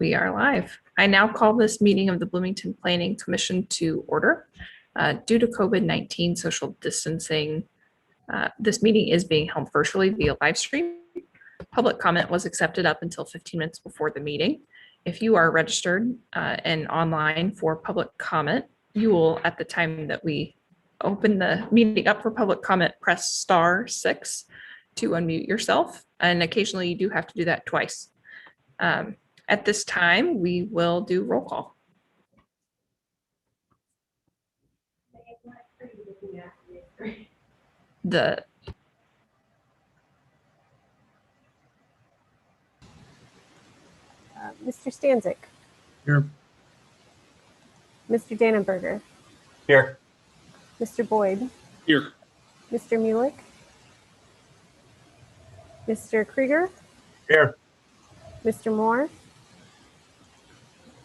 We are live. I now call this meeting of the Bloomington Planning Commission to order. Due to COVID-19 social distancing, this meeting is being held virtually via live stream. Public comment was accepted up until 15 minutes before the meeting. If you are registered and online for public comment, you will, at the time that we open the meeting up for public comment, press *6 to unmute yourself. And occasionally you do have to do that twice. At this time, we will do roll call. Mr. Stanzik. Here. Mr. Dannenberger. Here. Mr. Boyd. Here. Mr. Muelich. Mr. Krieger. Here. Mr. Moore.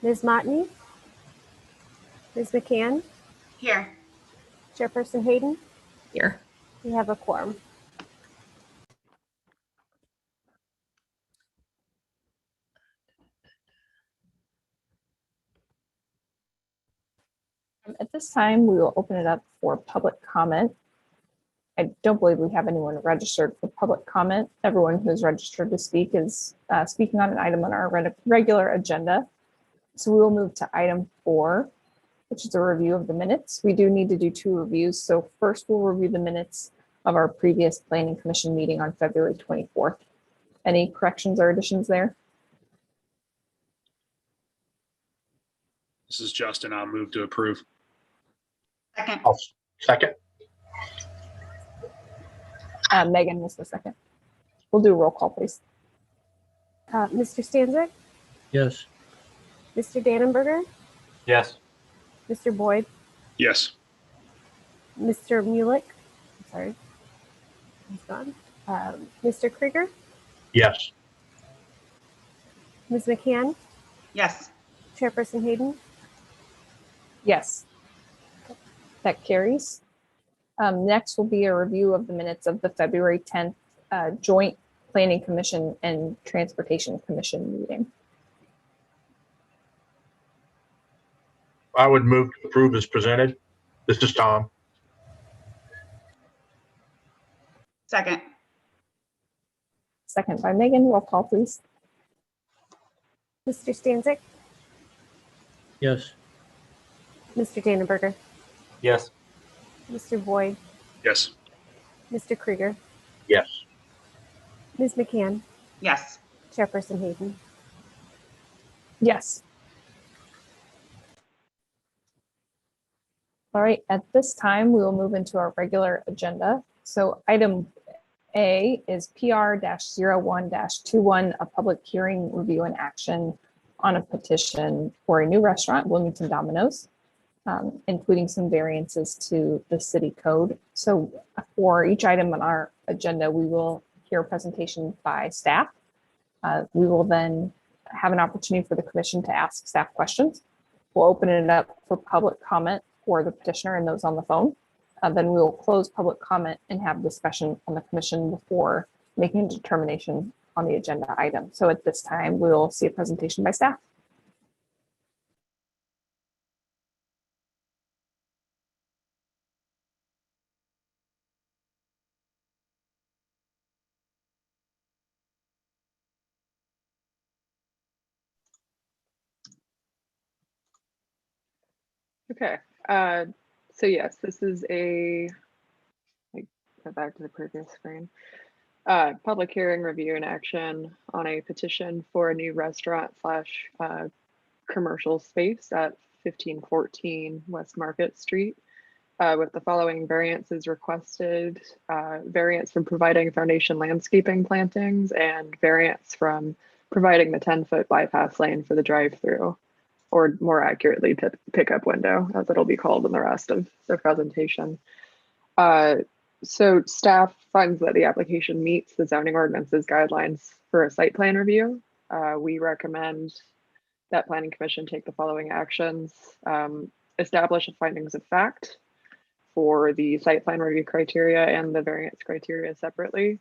Ms. Motney. Ms. McCann. Here. Chairperson Hayden. Here. We have a quorum. At this time, we will open it up for public comment. I don't believe we have anyone registered for public comment. Everyone who's registered to speak is speaking on an item on our regular agenda. So we will move to item 4, which is a review of the minutes. We do need to do 2 reviews. So first we'll review the minutes of our previous Planning Commission meeting on February 24th. Any corrections or additions there? This is Justin. I'll move to approve. Second. I'll second. Megan was the second. We'll do a roll call, please. Mr. Stanzik. Yes. Mr. Dannenberger. Yes. Mr. Boyd. Yes. Mr. Muelich. I'm sorry. He's gone. Mr. Krieger. Yes. Ms. McCann. Yes. Chairperson Hayden. Yes. That carries. Next will be a review of the minutes of the February 10th Joint Planning Commission and Transportation Commission meeting. I would move to approve as presented. This is Tom. Second. Second by Megan. Roll call, please. Mr. Stanzik. Yes. Mr. Dannenberger. Yes. Mr. Boyd. Yes. Mr. Krieger. Yes. Ms. McCann. Yes. Chairperson Hayden. Yes. All right, at this time, we will move into our regular agenda. So item A is PR-01-21, a public hearing, review, and action on a petition for a new restaurant, Bloomington Dominos, including some variances to the city code. So for each item on our agenda, we will hear a presentation by staff. We will then have an opportunity for the commission to ask staff questions. We'll open it up for public comment for the petitioner and those on the phone. Then we will close public comment and have discussion on the commission before making a determination on the agenda item. So at this time, we will see a presentation by staff. Okay, so yes, this is a, go back to the previous screen. Public hearing, review, and action on a petition for a new restaurant slash commercial space at 1514 West Market Street with the following variances requested. Variance from providing foundation landscaping plantings and variance from providing the 10-foot bypass lane for the drive-through, or more accurately, pickup window, as it'll be called in the rest of the presentation. So staff finds that the application meets the zoning ordinance's guidelines for a site plan review. We recommend that Planning Commission take the following actions. Establish findings of fact for the site plan review criteria and the variance criteria separately.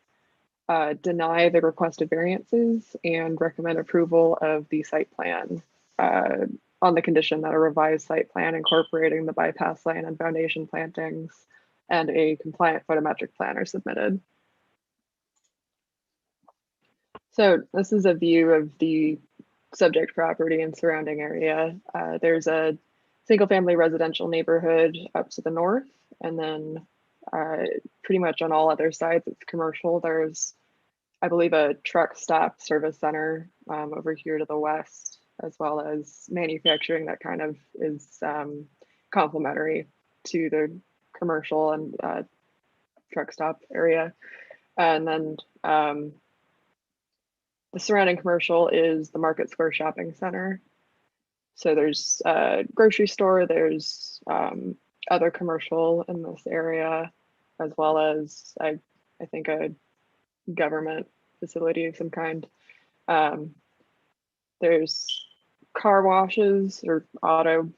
deny the requested variances and recommend approval of the site plan on the condition that a revised site plan incorporating the bypass lane and foundation plantings and a compliant photometric plan are submitted. So this is a view of the subject property and surrounding area. There's a single family residential neighborhood up to the north, and then pretty much on all other sides it's commercial. There's, I believe, a truck stop service center over here to the west, as well as manufacturing that kind of is complementary to the commercial and truck stop area. And then the surrounding commercial is the Market Square Shopping Center. So there's a grocery store, there's other commercial in this area, as well as I think a government facility of some kind. There's car washes or auto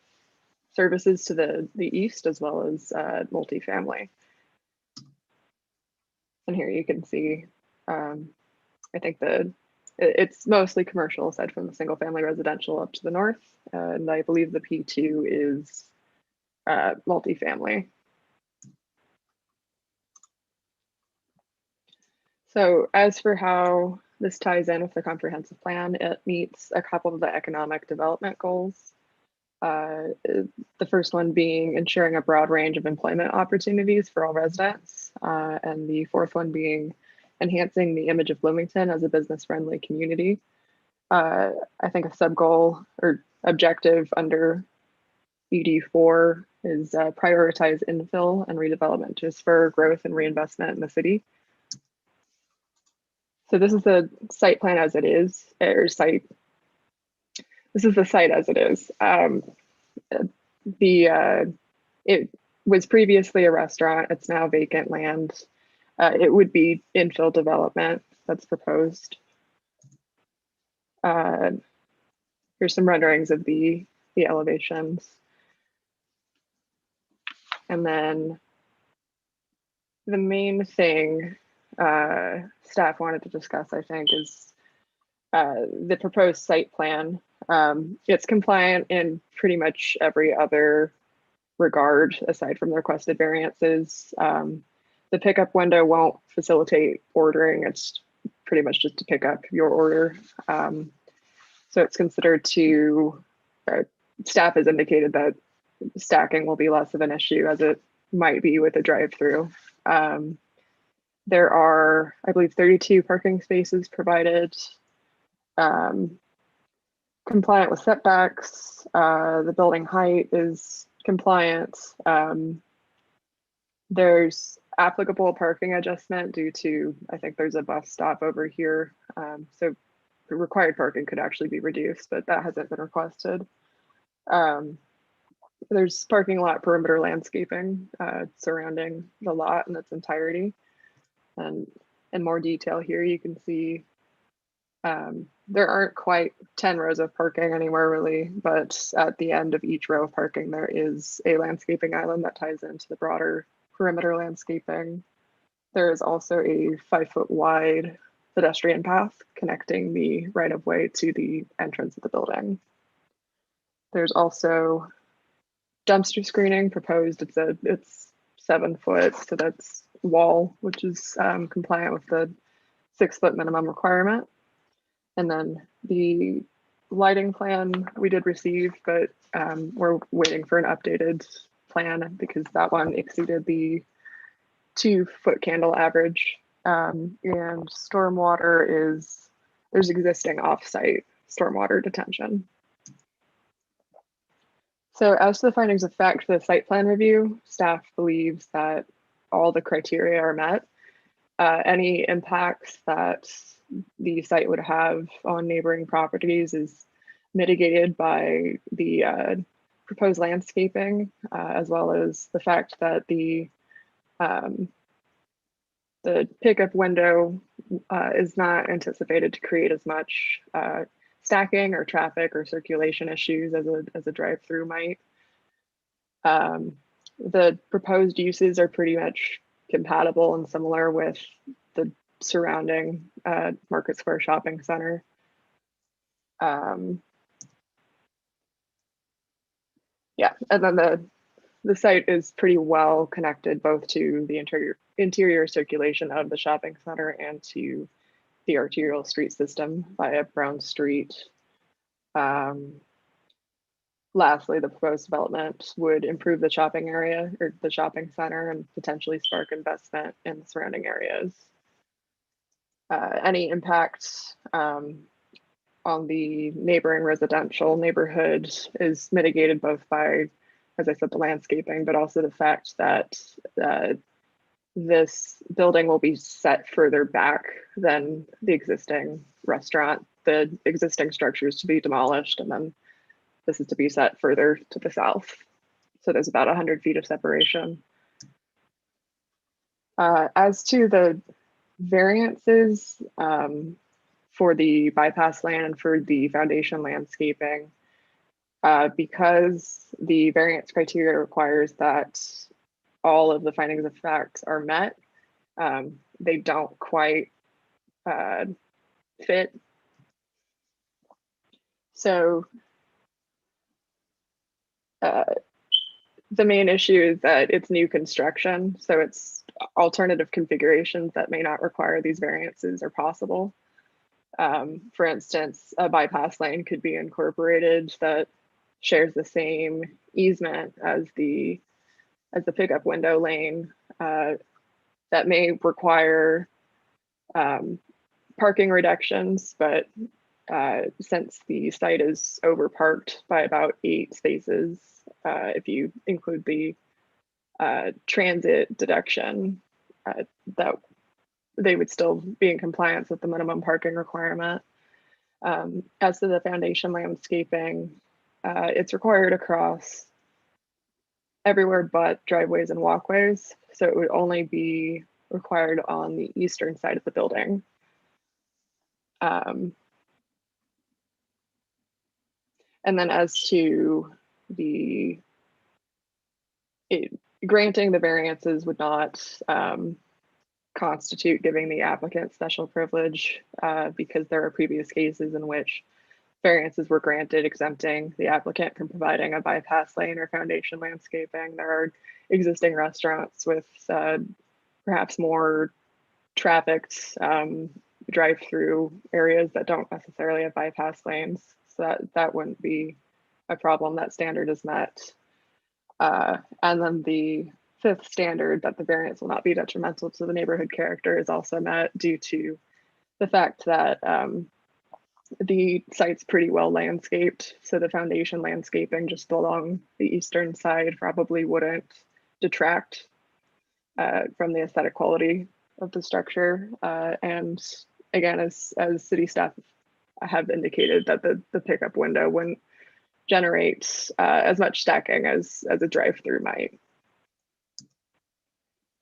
services to the east, as well as multifamily. And here you can see, I think it's mostly commercial aside from the single family residential up to the north. And I believe the P2 is multifamily. So as for how this ties in with the comprehensive plan, it meets a couple of the economic development goals. The first one being ensuring a broad range of employment opportunities for all residents. And the fourth one being enhancing the image of Bloomington as a business-friendly community. I think a sub-goal or objective under ED4 is prioritize infill and redevelopment to spur growth and reinvestment in the city. So this is the site plan as it is, or site. This is the site as it is. It was previously a restaurant. It's now vacant land. It would be infill development that's proposed. Here's some renderings of the elevations. And then the main thing staff wanted to discuss, I think, is the proposed site plan. It's compliant in pretty much every other regard aside from the requested variances. The pickup window won't facilitate ordering. It's pretty much just to pick up your order. So it's considered to, staff has indicated that stacking will be less of an issue as it might be with a drive-through. There are, I believe, 32 parking spaces provided, compliant with setbacks. The building height is compliant. There's applicable parking adjustment due to, I think there's a bus stop over here. So the required parking could actually be reduced, but that hasn't been requested. There's parking lot perimeter landscaping surrounding the lot in its entirety. And in more detail here, you can see there aren't quite 10 rows of parking anywhere really, but at the end of each row of parking, there is a landscaping island that ties into the broader perimeter landscaping. There is also a 5-foot wide pedestrian path connecting the right-of-way to the entrance of the building. There's also dumpster screening proposed. It's 7 foot, so that's wall, which is compliant with the 6-foot minimum requirement. And then the lighting plan we did receive, but we're waiting for an updated plan because that one exceeded the 2-foot candle average. And stormwater is, there's existing off-site stormwater detention. So as to the findings of fact for the site plan review, staff believes that all the criteria are met. Any impacts that the site would have on neighboring properties is mitigated by the proposed landscaping, as well as the fact that the pickup window is not anticipated to create as much stacking or traffic or circulation issues as a drive-through might. The proposed uses are pretty much compatible and similar with the surrounding Market Square Shopping Center. Yeah, and then the site is pretty well connected both to the interior circulation of the shopping center and to the arterial street system via Brown Street. Lastly, the proposed development would improve the shopping area or the shopping center and potentially spark investment in the surrounding areas. Any impact on the neighboring residential neighborhood is mitigated both by, as I said, the landscaping, but also the fact that this building will be set further back than the existing restaurant. The existing structure is to be demolished, and then this is to be set further to the south. So there's about 100 feet of separation. As to the variances for the bypass lane and for the foundation landscaping, because the variance criteria requires that all of the findings of fact are met, they don't quite fit. So the main issue is that it's new construction, so it's alternative configurations that may not require these variances are possible. For instance, a bypass lane could be incorporated that shares the same easement as the pickup window lane, that may require parking reductions, but since the site is overparked by about 8 spaces, if you include the transit deduction, that they would still be in compliance with the minimum parking requirement. As to the foundation landscaping, it's required across everywhere but driveways and walkways, so it would only be required on the eastern side of the building. And then as to granting the variances would not constitute giving the applicant special privilege, because there are previous cases in which variances were granted exempting the applicant from providing a bypass lane or foundation landscaping. There are existing restaurants with perhaps more trafficked drive-through areas that don't necessarily have bypass lanes. So that wouldn't be a problem. That standard is met. And then the 5th standard, that the variance will not be detrimental to the neighborhood character, is also met due to the fact that the site's pretty well landscaped. So the foundation landscaping just along the eastern side probably wouldn't detract from the aesthetic quality of the structure. And again, as city staff have indicated, that the pickup window wouldn't generate as much stacking as a drive-through might.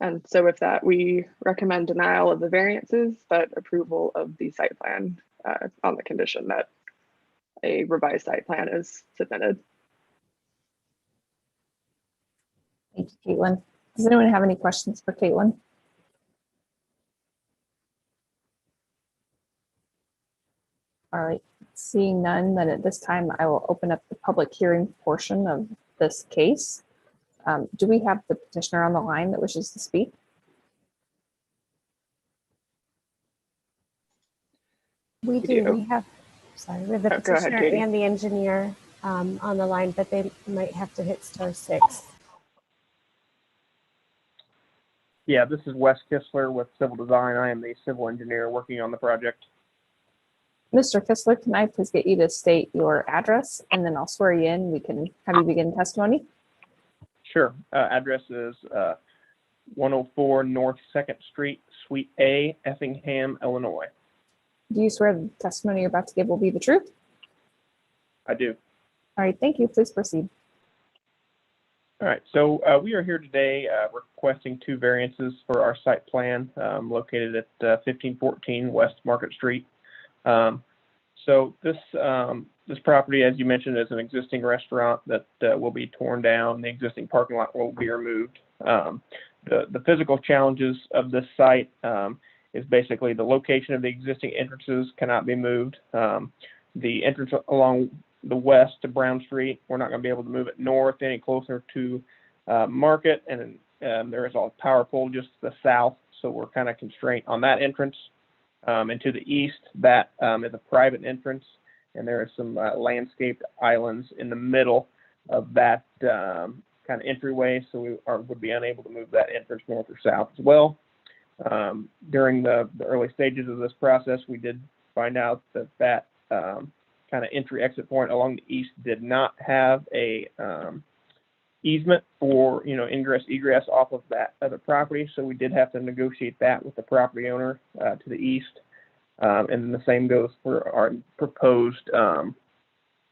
And so with that, we recommend denial of the variances, but approval of the site plan on the condition that a revised site plan is submitted. Thank you, Caitlin. Does anyone have any questions for Caitlin? All right, seeing none, then at this time I will open up the public hearing portion of this case. Do we have the petitioner on the line that wishes to speak? We do. We have the Go ahead, petitioner Katie. and the engineer on the line, but they might have to hit *6. Yeah, this is Wes Kistler with Civil Design. I am the civil engineer working on the project. Mr. Kistler, can I please get you to state your address and then I'll swear you in. We can have you begin testimony. Sure. Address is 104 North 2nd Street, Suite A, Effingham, Illinois. Do you swear the testimony you're about to give will be the truth? I do. All right, thank you. Please proceed. All right, so we are here today requesting 2 variances for our site plan located at 1514 West Market Street. So this property, as you mentioned, is an existing restaurant that will be torn down. The existing parking lot will be removed. The physical challenges of this site is basically the location of the existing entrances cannot be moved. The entrance along the west to Brown Street, we're not going to be able to move it north any closer to Market, and there is a power pole just to the south, so we're kind of constrained on that entrance. And to the east, that is a private entrance, and there are some landscaped islands in the middle of that kind of entryway, so we would be unable to move that entrance north or south as well. During the early stages of this process, we did find out that kind of entry exit point along the east did not have a easement for ingress egress off of that other property, so we did have to negotiate that with the property owner to the east. And then the same goes for our proposed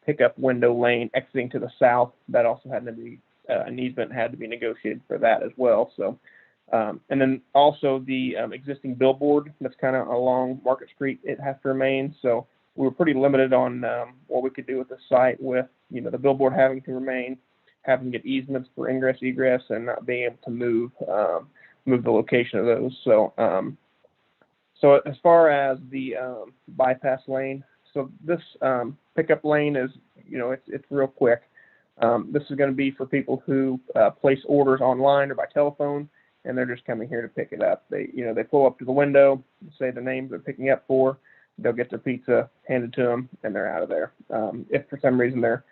pickup window lane exiting to the south. That also had to be an easement had to be negotiated for that as well. So and then also the existing billboard that's kind of along Market Street, it has to remain. So we were pretty limited on what we could do with the site with, the billboard having to remain, having to get easements for ingress, egress, and not being able to move the location of those. So, so as far as the bypass lane, so this pickup lane is, it's real quick. This is going to be for people who place orders online or by telephone, and they're just coming here to pick it up. They pull up to the window, say the name they're picking up for, they'll get their pizza handed to them, and they're out of there. If for some reason their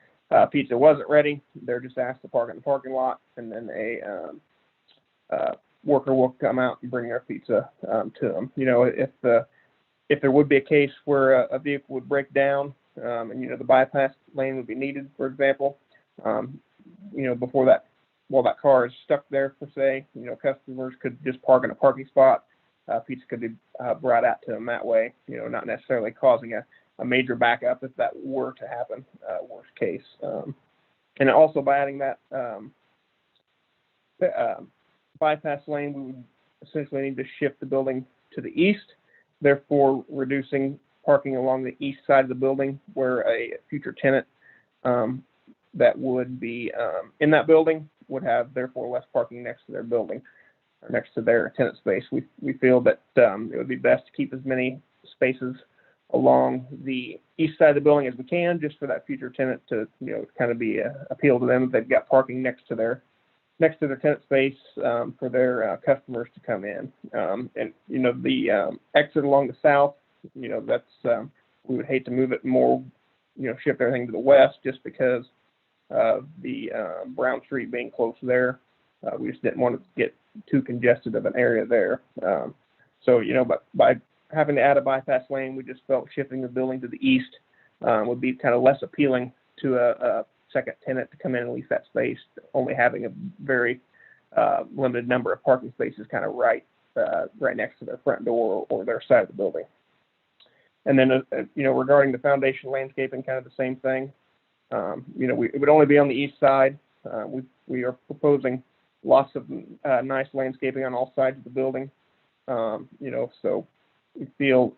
pizza wasn't ready, they're just asked to park in the parking lot, and then a worker will come out and bring their pizza to them. If there would be a case where a vehicle would break down, and the bypass lane would be needed, for example, before that, while that car is stuck there per se, customers could just park in a parking spot. Pizza could be brought out to them that way, not necessarily causing a major backup if that were to happen, worst case. And also by adding that bypass lane, we would essentially need to shift the building to the east, therefore reducing parking along the east side of the building where a future tenant that would be in that building would have therefore less parking next to their building or next to their tenant space. We feel that it would be best to keep as many spaces along the east side of the building as we can, just for that future tenant to kind of be appeal to them if they've got parking next to their tenant space for their customers to come in. And the exit along the south, that's we would hate to move it more, shift everything to the west just because of the Brown Street being close there. We just didn't want to get too congested of an area there. So but by having to add a bypass lane, we just felt shifting the building to the east would be kind of less appealing to a second tenant to come in and lease that space, only having a very limited number of parking spaces kind of right next to their front door or their side of the building. And then, regarding the foundation landscaping, kind of the same thing. It would only be on the east side. We are proposing lots of nice landscaping on all sides of the building. So we feel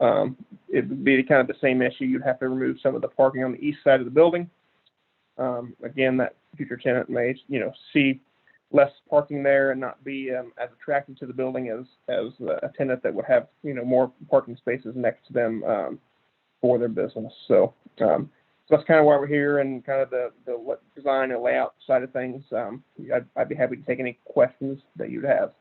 it would be kind of the same issue. You'd have to remove some of the parking on the east side of the building. Again, that future tenant may, see less parking there and not be as attractive to the building as a tenant that would have, more parking spaces next to them for their business. So, so that's kind of why we're here and kind of the design and layout side of things. I'd be happy to take any questions that you'd have.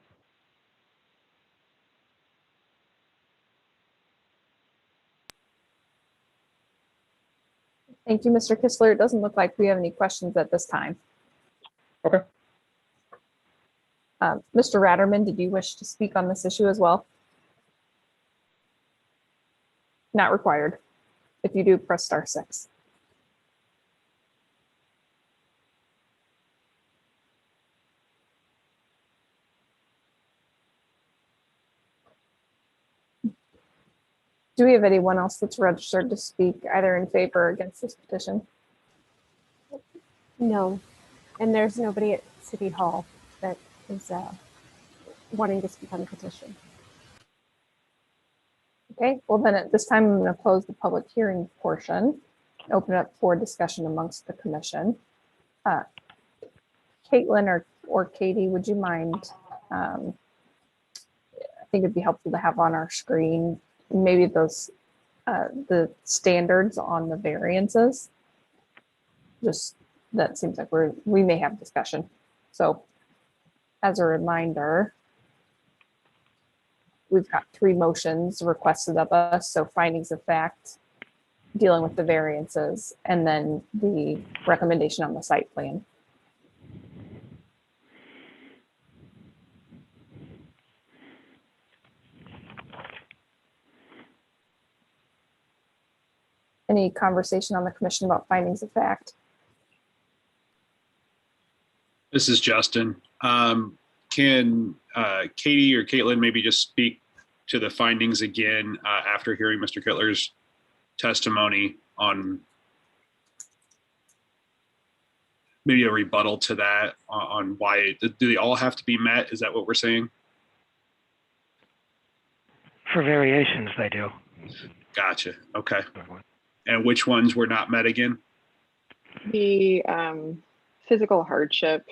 Thank you, Mr. Kistler. It doesn't look like we have any questions at this time. Okay. Mr. Ratterman, did you wish to speak on this issue as well? Not required. If you do, press *6. Do we have anyone else that's registered to speak either in favor or against this petition? No, and there's nobody at City Hall that is wanting to speak on the petition. Okay, well then at this time, I'm going to close the public hearing portion, open it up for discussion amongst the commission. Caitlin or Katie, would you mind think it'd be helpful to have on our screen, maybe those, the standards on the variances. Just, that seems like we may have discussion. So as a reminder, we've got 3 motions requested of us. So findings of fact, dealing with the variances, and then the recommendation on the site plan. Any conversation on the commission about findings of fact? This is Justin. Can Katie or Caitlin maybe just speak to the findings again after hearing Mr. Kittler's testimony on maybe a rebuttal to that on why, do they all have to be met? Is that what we're saying? For variations, they do. Gotcha. Okay. And which ones were not met again? The physical hardship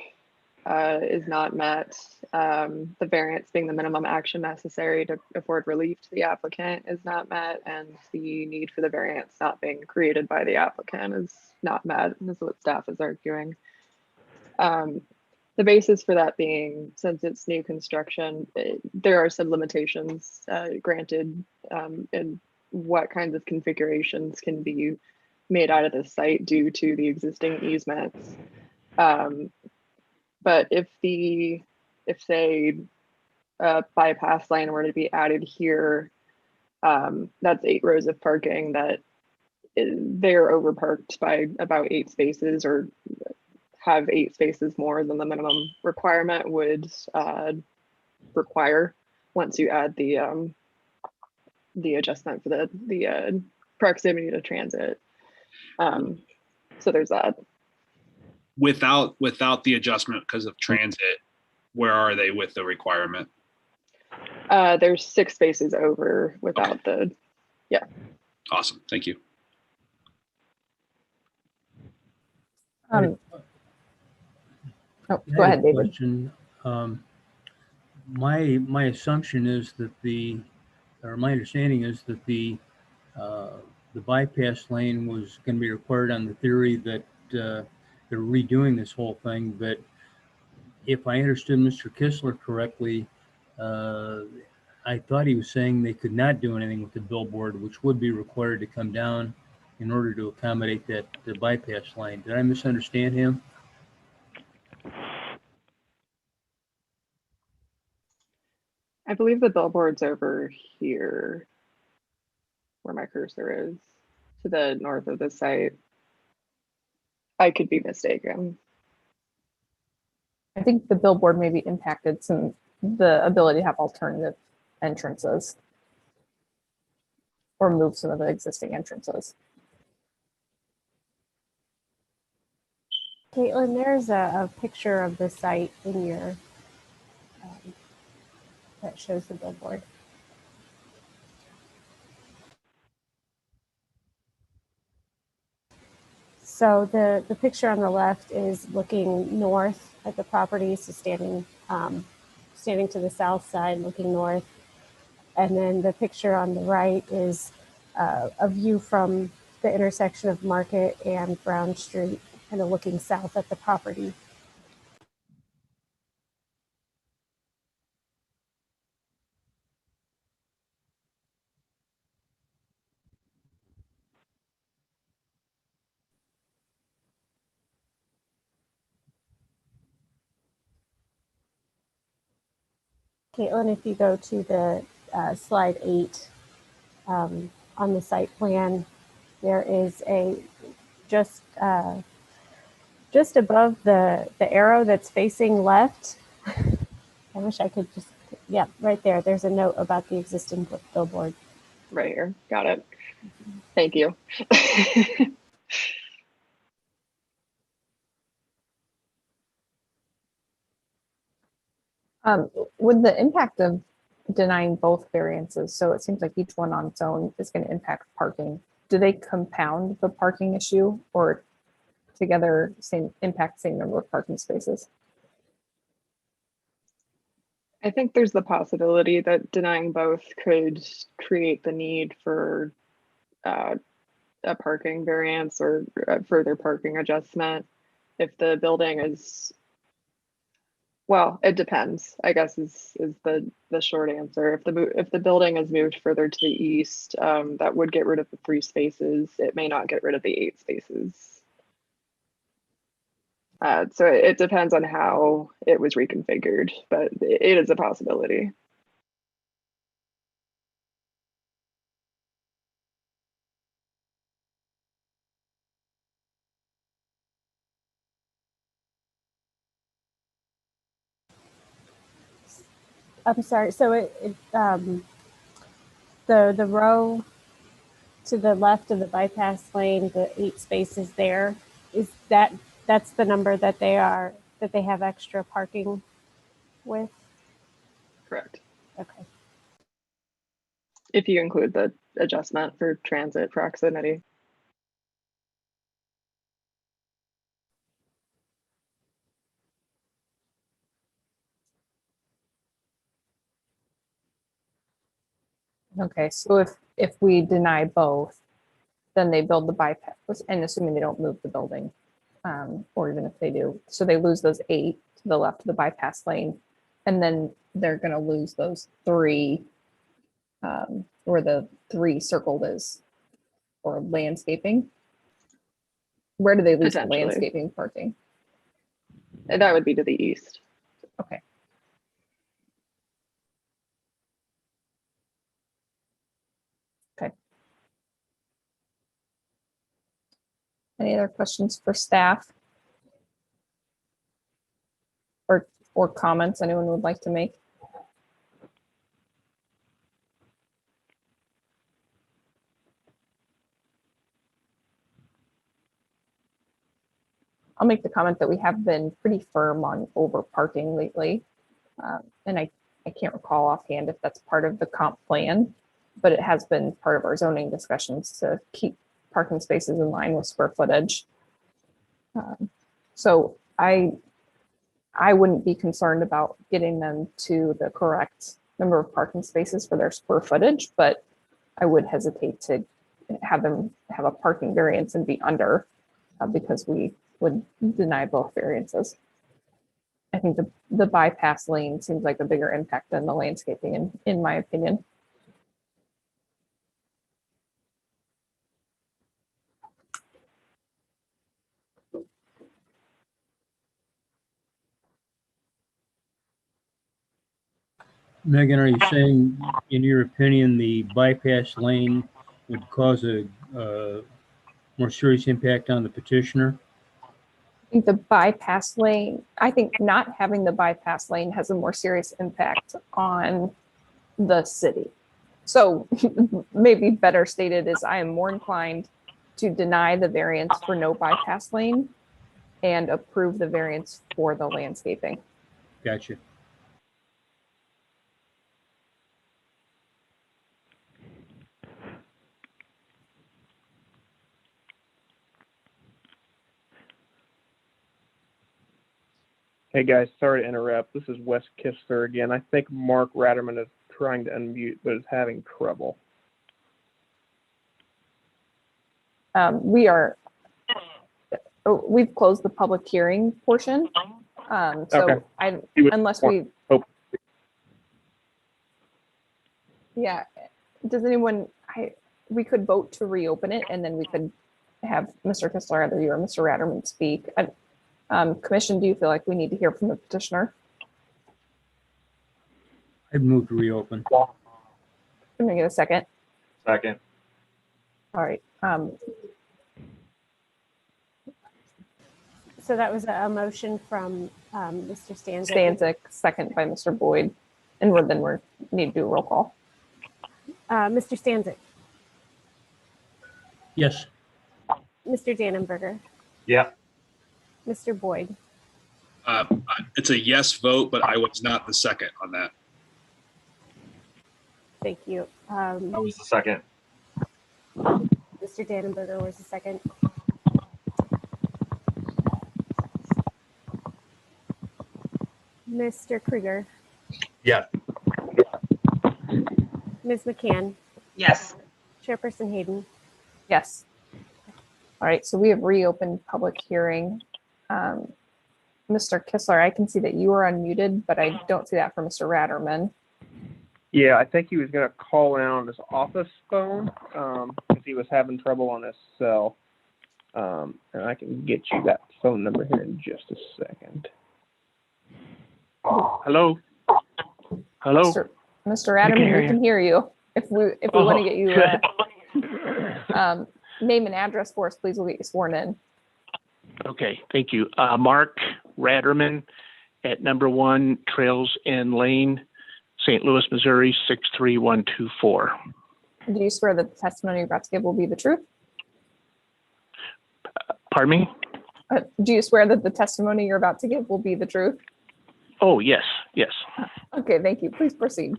is not met. The variance being the minimum action necessary to afford relief to the applicant is not met, and the need for the variance not being created by the applicant is not met, and is what staff is arguing. The basis for that being, since it's new construction, there are some limitations granted in what kinds of configurations can be made out of the site due to the existing easements. But if say a bypass lane were to be added here, that's 8 rows of parking that they're overparked by about 8 spaces, or have 8 spaces more than the minimum requirement would require once you add the adjustment for the proximity to transit. So there's that. Without the adjustment because of transit, where are they with the requirement? There's 6 spaces over without the, yeah. Awesome, thank you. Oh, I go had ahead, a David. question. My assumption is that my understanding is that the bypass lane was going to be required on the theory that they're redoing this whole thing. But if I understood Mr. Kistler correctly, I thought he was saying they could not do anything with the billboard, which would be required to come down in order to accommodate the bypass lane. Did I misunderstand him? I believe the billboard's over here, where my cursor is, to the north of the site. I could be mistaken. I think the billboard maybe impacted the ability to have alternative entrances or move some of the existing entrances. Caitlin, there's a picture of the site in your that shows the billboard. So the picture on the left is looking north at the property, so standing to the south side, looking north. And then the picture on the right is a view from the intersection of Market and Brown Street, kind of looking south at the property. Caitlin, if you go to the slide 8 on the site plan, there is a just above the arrow that's facing left. I wish I could just, yeah, right there. There's a note about the existing billboard. Right here, got it. Thank you. With the impact of denying both variances, so it seems like each one on its own is going to impact parking. Do they compound the parking issue, or together same number of parking spaces? I think there's the possibility that denying both could create the need for a parking variance or a further parking adjustment. If the building is, well, it depends, I guess is the short answer. If the building is moved further to the east, that would get rid of the 3 spaces. It may not get rid of the 8 spaces. So it depends on how it was reconfigured, but it is a possibility. I'm sorry. So the row to the left of the bypass lane, the 8 spaces there, that's the number that they have extra parking with? Correct. Okay. If you include the adjustment for transit proximity. Okay, so if we deny both, then they build the bypass, and assuming they don't move the building, or even if they do, so they lose those 8 to the left of the bypass lane, and then they're going to lose those 3, where the 3 circled is, or landscaping. Where do they lose the Potentially. landscaping parking? That would be to the east. Okay. Okay. Any other questions for staff? Or comments anyone would like to make? I'll make the comment that we have been pretty firm on over parking lately. And I can't recall offhand if that's part of the comp plan, but it has been part of our zoning discussions to keep parking spaces in line with square footage. So I wouldn't be concerned about getting them to the correct number of parking spaces for their square footage, but I would hesitate to have them have a parking variance and be under, because we would deny both variances. I think the bypass lane seems like a bigger impact than the landscaping, in my opinion. Megan, are you saying, in your opinion, the bypass lane would cause a more serious impact on the petitioner? I think the bypass lane, I think not having the bypass lane has a more serious impact on the city. So maybe better stated is I am more inclined to deny the variance for no bypass lane and approve the variance for the landscaping. Gotcha. Hey guys, sorry to interrupt. This is Wes Kissler again. I think Mark Ratterman is trying to unmute, but is having trouble. We've closed the public hearing portion. So Okay. unless we, yeah, does anyone, we could vote to reopen it and then we could have Mr. Kissler, either you or Mr. Ratterman speak. Commission, do you feel like we need to hear from the petitioner? I'd move to reopen. Can we get a second? Second. All right. So that was a motion from Mr. Stanzik. Stanzik, second by Mr. Boyd. And then we need to do a roll call. Mr. Stanzik, Yes. Mr. Dannenberger, Yeah. Mr. Boyd, It's a yes vote, but I was not the second on that. thank you. I was the second. Mr. Dannenberger was the second. Mr. Krieger, Yes. Ms. McCann, Yes. Chairperson Hayden. Yes. All right, so we have reopened public hearing. Mr. Kistler, I can see that you are unmuted, but I don't see that for Mr. Ratterman. Yeah, I think he was going to call in on his office phone because he was having trouble on his cell. And I can get you that phone number here in just a second. Hello? Hello? Mr. Ratterman, we can hear you. If we want to get you name and address for us, please, we'll get you sworn in. Okay, thank you. Mark Ratterman at number 1 Trails End Lane, St. Louis, Missouri, 63124. Do you swear that the testimony you're about to give will be the truth? Pardon me? Do you swear that the testimony you're about to give will be the truth? Oh, yes, yes. Okay, thank you. Please proceed.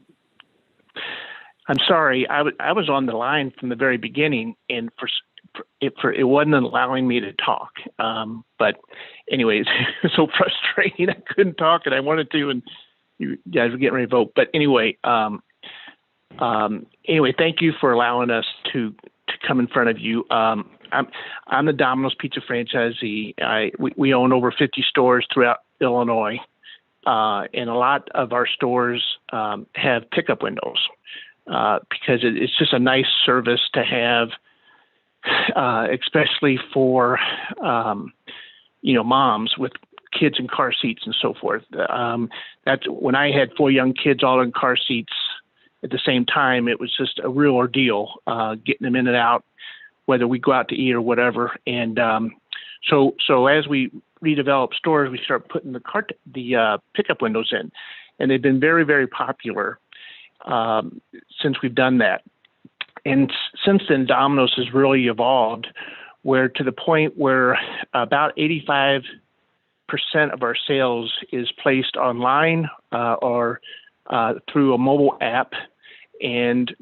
I'm sorry, I was on the line from the very beginning, and it wasn't allowing me to talk. But anyways, it was so frustrating. I couldn't talk, and I wanted to, and you guys were getting ready to vote. But anyway, thank you for allowing us to come in front of you. I'm the Domino's Pizza franchisee. We own over 50 stores throughout Illinois, and a lot of our stores have pickup windows because it's just a nice service to have, especially for moms with kids in car seats and so forth. That's when I had 4 young kids all in car seats at the same time. It was just a real ordeal getting them in and out, whether we go out to eat or whatever. And so as we redevelop stores, we start putting the pickup windows in, and they've been very, very popular since we've done that. And since then, Domino's has really evolved, where to the point where about 85% of our sales is placed online or through a mobile app. And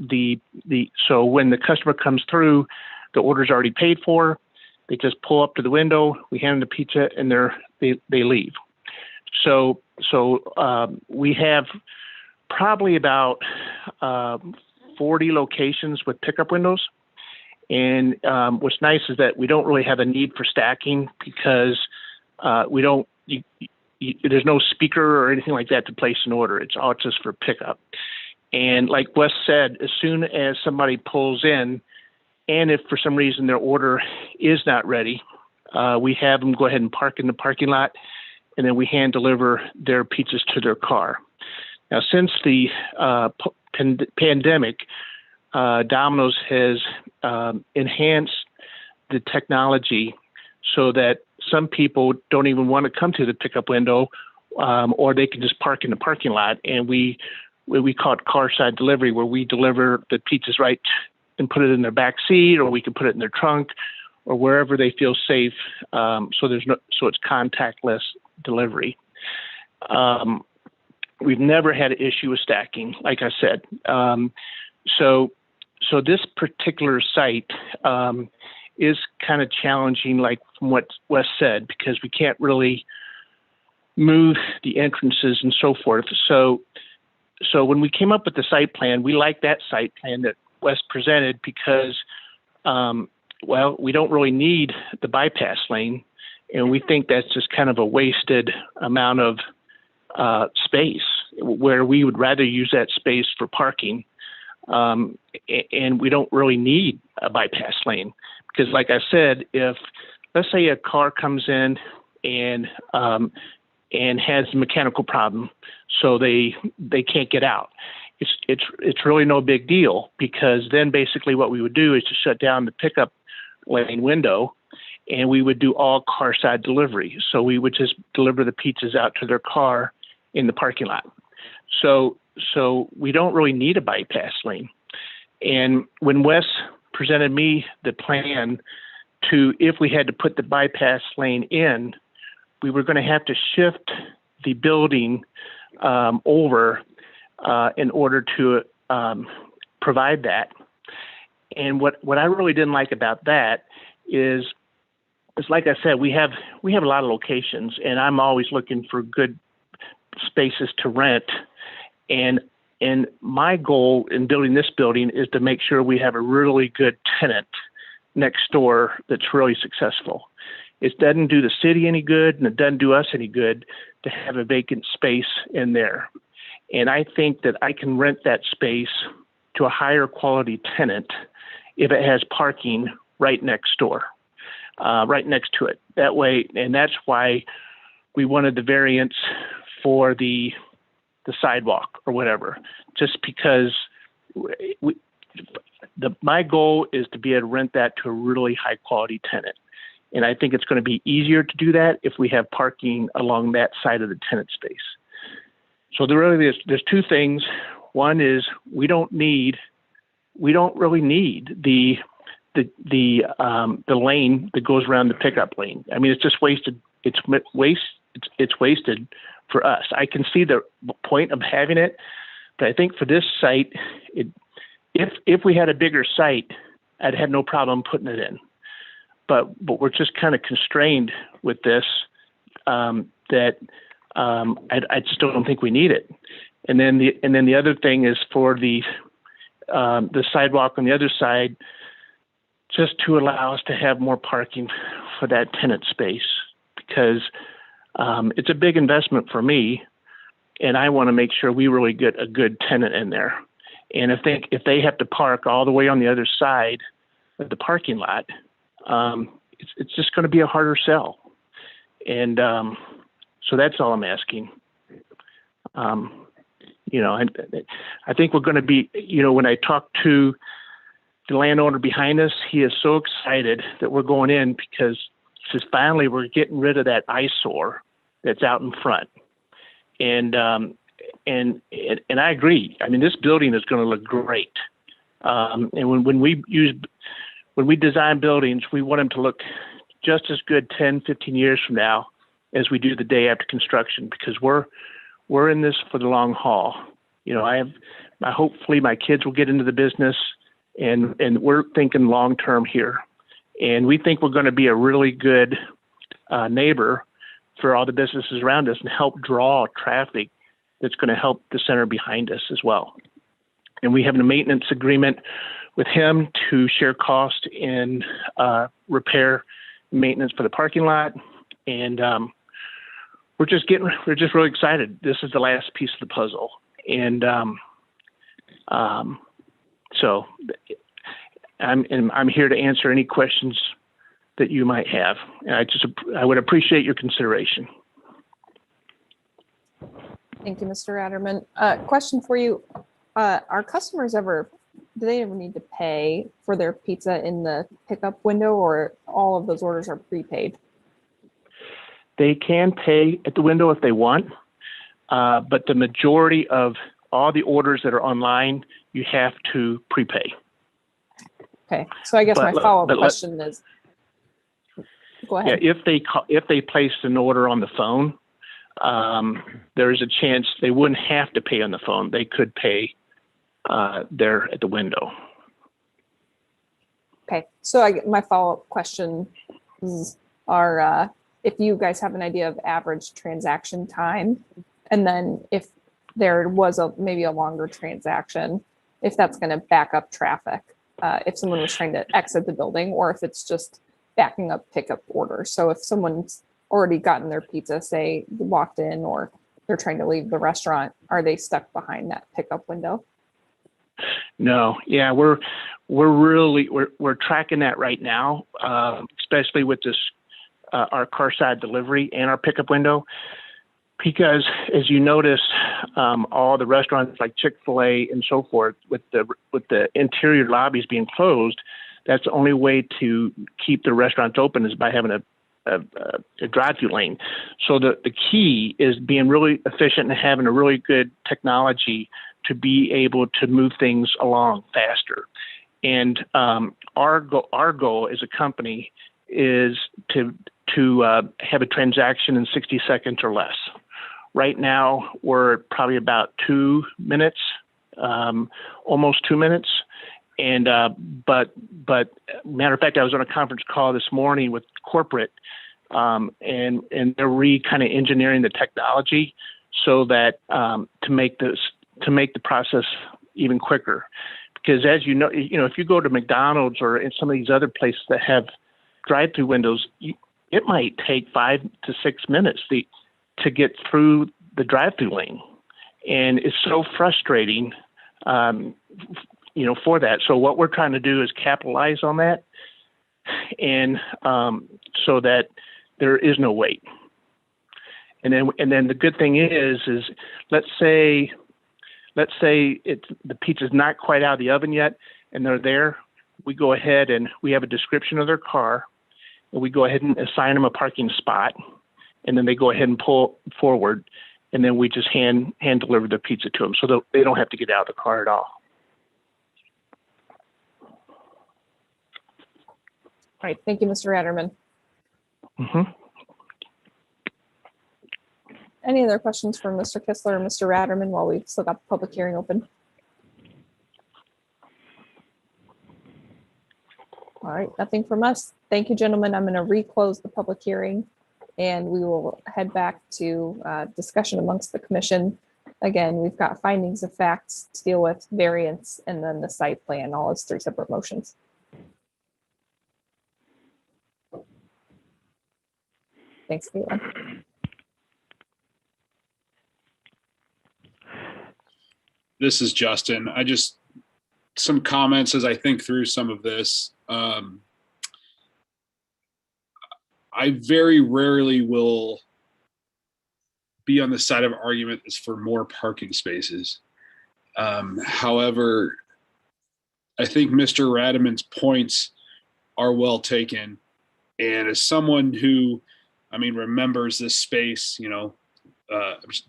so when the customer comes through, the order's already paid for. They just pull up to the window, we hand them the pizza, and they leave. So we have probably about 40 locations with pickup windows. And what's nice is that we don't really have a need for stacking because there's no speaker or anything like that to place an order. It's all just for pickup. And like Wes said, as soon as somebody pulls in, and if for some reason their order is not ready, we have them go ahead and park in the parking lot, and then we hand deliver their pizzas to their car. Now, since the pandemic, Domino's has enhanced the technology so that some people don't even want to come to the pickup window, or they can just park in the parking lot. And we call it carside delivery, where we deliver the pizzas right and put it in their back seat, or we can put it in their trunk, or wherever they feel safe. So it's contactless delivery. We've never had an issue with stacking, like I said. So this particular site is kind of challenging, like from what Wes said, because we can't really move the entrances and so forth. So when we came up with the site plan, we liked that site plan that Wes presented because, we don't really need the bypass lane, and we think that's just kind of a wasted amount of space, where we would rather use that space for parking. And we don't really need a bypass lane because, like I said, if let's say a car comes in and has a mechanical problem, so they can't get out, it's really no big deal, because then basically what we would do is to shut down the pickup lane window, and we would do all car side delivery. So we would just deliver the pizzas out to their car in the parking lot. So we don't really need a bypass lane. And when Wes presented me the plan if we had to put the bypass lane in, we were going to have to shift the building over in order to provide that. And what I really didn't like about that is like I said, we have a lot of locations, and I'm always looking for good spaces to rent. And my goal in building this building is to make sure we have a really good tenant next door that's really successful. It doesn't do the city any good, and it doesn't do us any good to have a vacant space in there. And I think that I can rent that space to a higher quality tenant if it has parking right next door, right next to it. That way, and that's why we wanted the variance for the sidewalk or whatever, just because my goal is to be able to rent that to a really high quality tenant. And I think it's going to be easier to do that if we have parking along that side of the tenant space. So there's two things. One is we don't really need the lane that goes around the pickup lane. I mean, it's just wasted. It's wasted for us. I can see the point of having it, but I think for this site, if we had a bigger site, I'd have no problem putting it in. But we're just kind of constrained with this. I still don't think we need it. And then the other thing is for the sidewalk on the other side, just to allow us to have more parking for that tenant space, because it's a big investment for me, and I want to make sure we really get a good tenant in there. And if they have to park all the way on the other side of the parking lot, it's just going to be a harder sell. And so that's all I'm asking. I think we're going to be, when I talk to the landowner behind us, he is so excited that we're going in because finally we're getting rid of that eyesore that's out in front. And I agree. I mean, this building is going to look great. And when we design buildings, we want them to look just as good 10, 15 years from now as we do the day after construction, because we're in this for the long haul. Hopefully my kids will get into the business, and we're thinking long term here. And we think we're going to be a really good neighbor for all the businesses around us and help draw traffic that's going to help the center behind us as well. And we have a maintenance agreement with him to share cost in repair maintenance for the parking lot. And we're just really excited. This is the last piece of the puzzle. And so I'm here to answer any questions that you might have. And I would appreciate your consideration. Thank you, Mr. Ratterman. Question for you. Are customers do they ever need to pay for their pizza in the pickup window, or all of those orders are prepaid? They can pay at the window if they want, but the majority of all the orders that are online, you have to prepay. Okay, so I guess my follow-up question is, go ahead. Yeah, if they placed an order on the phone, there's a chance they wouldn't have to pay on the phone. They could pay there at the window. Okay, so my follow-up question are if you guys have an idea of average transaction time, and then if there was maybe a longer transaction, if that's going to back up traffic, if someone was trying to exit the building, or if it's just backing up pickup orders. So if someone's already gotten their pizza, say walked in, or they're trying to leave the restaurant, are they stuck behind that pickup window? No, yeah, we're tracking that right now, especially with this our car side delivery and our pickup window, because as you notice, all the restaurants like Chick-fil-A and so forth, with the interior lobbies being closed, that's the only way to keep the restaurants open is by having a drive-through lane. So the key is being really efficient and having a really good technology to be able to move things along faster. And our goal as a company is to have a transaction in 60 seconds or less. Right now, we're probably about 2 minutes, almost 2 minutes. And but matter of fact, I was on a conference call this morning with corporate, and they're kind of engineering the technology so that to make this to make the process even quicker. Because as you know, if you go to McDonald's or in some of these other places that have drive-through windows, it might take 5 to 6 minutes to get through the drive-through lane, and it's so frustrating, for that. So what we're trying to do is capitalize on that, and so that there is no wait. And then the good thing is let's say the pizza's not quite out of the oven yet, and they're there. We go ahead and we have a description of their car, and we go ahead and assign them a parking spot, and then they go ahead and pull forward, and then we just hand deliver the pizza to them, so they don't have to get out of the car at all. All right, thank you, Mr. Ratterman. Mm-hmm. Any other questions from Mr. Kistler or Mr. Ratterman while we've still got the public hearing open? All right, nothing from us. Thank you, gentlemen. I'm going to reclose the public hearing, and we will head back to discussion amongst the commission. Again, we've got findings of facts to deal with, variance, and then the site plan, all as 3 separate motions. Thanks, Caitlin. This is Justin. Some comments as I think through some of this. I very rarely will be on the side of argument that's for more parking spaces. However, I think Mr. Ratterman's points are well taken. And as someone who, remembers this space,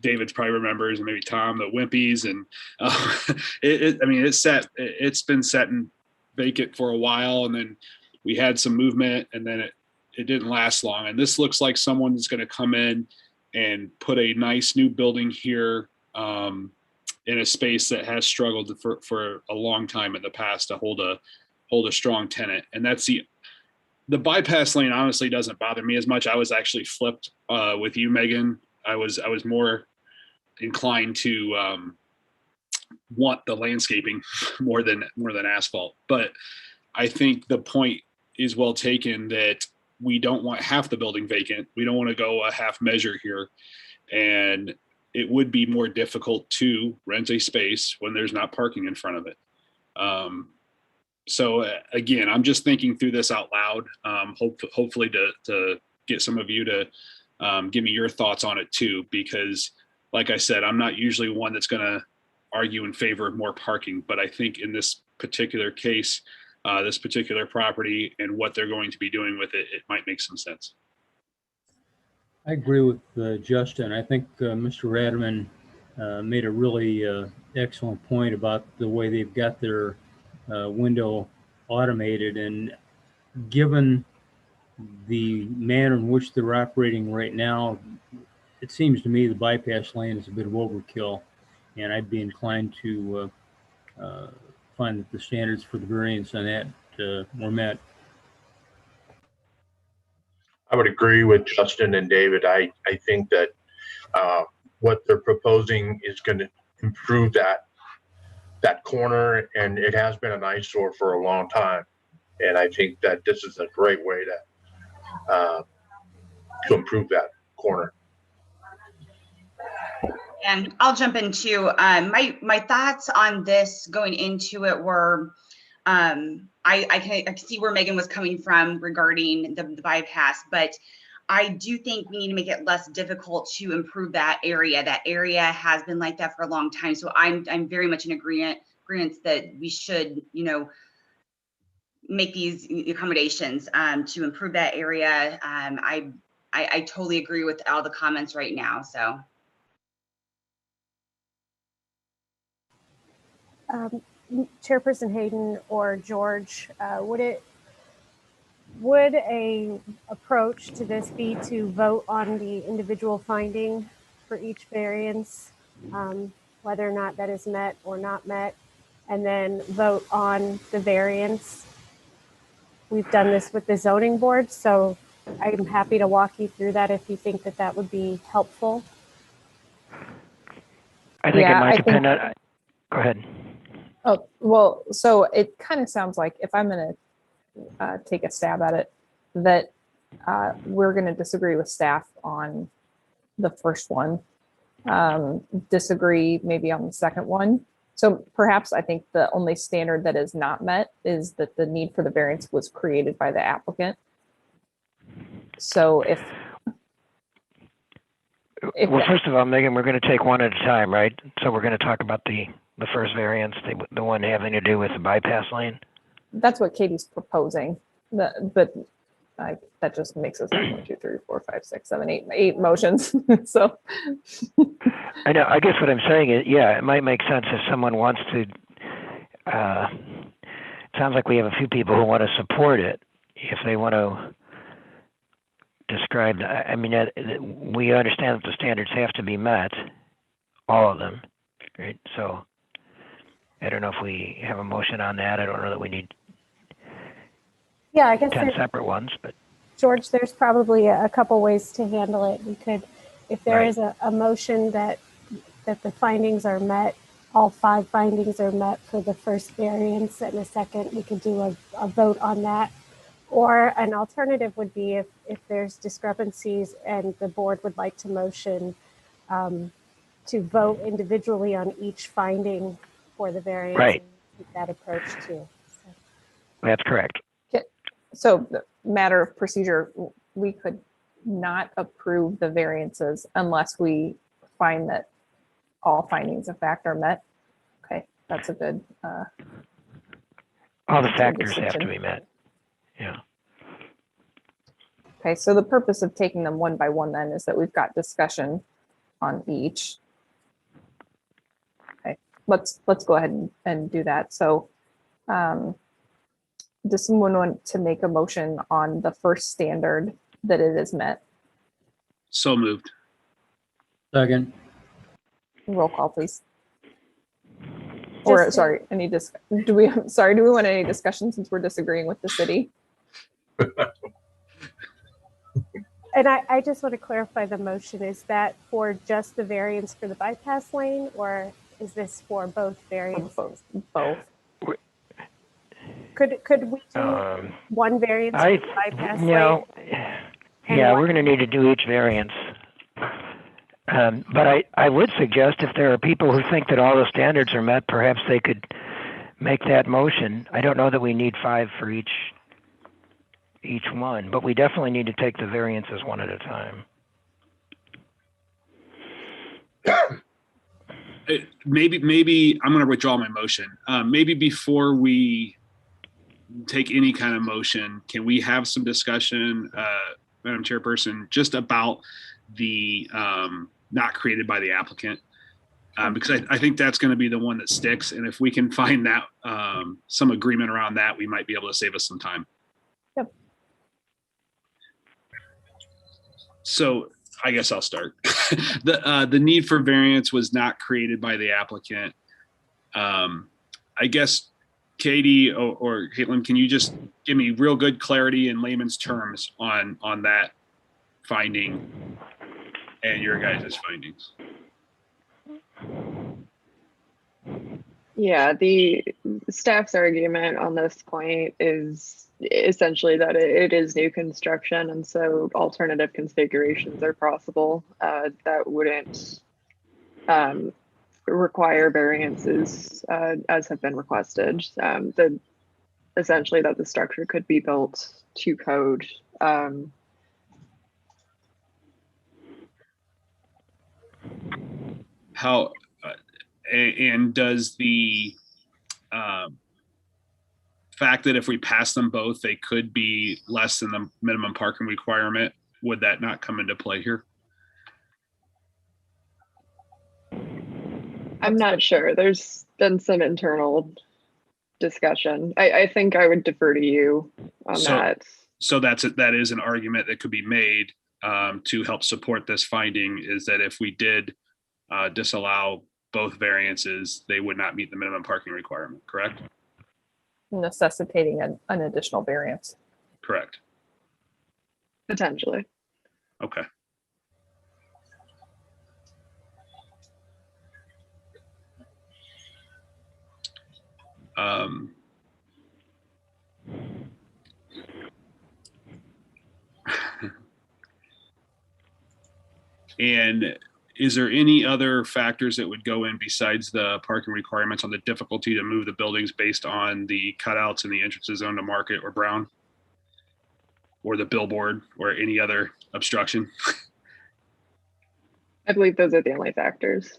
David's probably remembers, and maybe Tom, the Wimpies, and it's been set and vacant for a while, and then we had some movement, and then it didn't last long. And this looks like someone's going to come in and put a nice new building here in a space that has struggled for a long time in the past to hold a strong tenant. And that's the bypass lane honestly doesn't bother me as much. I was actually flipped with you, Megan. I was more inclined to want the landscaping more than asphalt. But I think the point is well taken that we don't want half the building vacant. We don't want to go a half measure here. And it would be more difficult to rent a space when there's not parking in front of it. So again, I'm just thinking through this out loud, hopefully to get some of you to give me your thoughts on it too, because like I said, I'm not usually one that's going to argue in favor of more parking, but I think in this particular case, this particular property and what they're going to be doing with it, it might make some sense. I agree with Justin. I think Mr. Ratterman made a really excellent point about the way they've got their window automated, and given the manner in which they're operating right now, it seems to me the bypass lane is a bit of overkill, and I'd be inclined to find that the standards for the variance on that were met. I would agree with Justin and David. I think that what they're proposing is going to improve that corner, and it has been an eyesore for a long time. And I think that this is a great way to improve that corner. And I'll jump into my thoughts on this going into it were I can see where Megan was coming from regarding the bypass, but I do think we need to make it less difficult to improve that area. That area has been like that for a long time. So I'm very much in agreement that we should, make these accommodations to improve that area. I totally agree with all the comments right now. So. Chairperson Hayden or George, would a approach to this be to vote on the individual finding for each variance, whether or not that is met or not met, and then vote on the variance? We've done this with the zoning board, so I'm happy to walk you through that if you think that would be helpful. I think it Yeah, might I depend think- on, go ahead. Oh, well, so it kind of sounds like, if I'm going to take a stab at it, that we're going to disagree with staff on the first one, disagree maybe on the second one. So perhaps I think the only standard that is not met is that the need for the variance was created by the applicant. So if Well, first of all, Megan, we're going to take one at a time, right? So we're going to talk about the first variance, the one having to do with the bypass lane. that's what Katie's proposing, but that just makes us have 1, 2, 3, 4, 5, 6, 7, 8 motions. So I know. I guess what I'm saying is, yeah, it might make sense if someone wants to. It sounds like we have a few people who want to support it. If they want to describe, I mean, we understand that the standards have to be met, all of them, right? So I don't know if we have a motion on that. I don't know that we need Yeah, I guess 10 separate ones, but George, there's probably a couple ways to handle it. We could, if there Right. is a motion that the findings are met, all 5 findings are met for the first variance, and a second, we could do a vote on that. Or an alternative would be if there's discrepancies and the board would like to motion to vote individually on each finding for the variance. Right. And take that approach too. So. that's correct. So the matter of procedure, we could not approve the variances unless we find that all findings of fact are met. Okay, that's a good. All the that's a good factors have to distinction. be met. Yeah. Okay, so the purpose of taking them one by one then is that we've got discussion on each. Okay, let's go ahead and do that. So does someone want to make a motion on the first standard that it is met? So moved. Second. Roll call, please. Or Just to- sorry, do we want any discussion since we're disagreeing with the city? And I just want to clarify the motion. Is that for just the variance for the bypass lane, or is this for both variances? Both. Could we do one variance for the bypass lane? Yeah, we're going to need to do each variance. But I would suggest if there are people who think that all the standards are met, perhaps they could make that motion. I don't know that we need 5 for each one, but we definitely need to take the variances one at a time. Maybe I'm going to withdraw my motion. Maybe before we take any kind of motion, can we have some discussion, Madam Chairperson, just about the not created by the applicant? Because I think that's going to be the one that sticks. And if we can find that some agreement around that, we might be able to save us some time. Yep. So I guess I'll start. The need for variance was not created by the applicant. I guess Katie or Caitlin, can you just give me real good clarity in layman's terms on that finding and your guys' findings? Yeah, the staff's argument on this point is essentially that it is new construction, and so alternative configurations are possible that wouldn't require variances as have been requested. Essentially that the structure could be built to code. How and does the fact that if we pass them both, they could be less than the minimum parking requirement, would that not come into play here? I'm not sure. There's been some internal discussion. I think I would defer to you on that. So that is an argument that could be made to help support this finding, is that if we did disallow both variances, they would not meet the minimum parking requirement, correct? Necessitating an additional variance. Correct. Potentially. Okay. Um, and is there any other factors that would go in besides the parking requirements on the difficulty to move the buildings based on the cutouts and the entrances onto Market or Brown? Or the billboard or any other obstruction? I believe those are the only factors.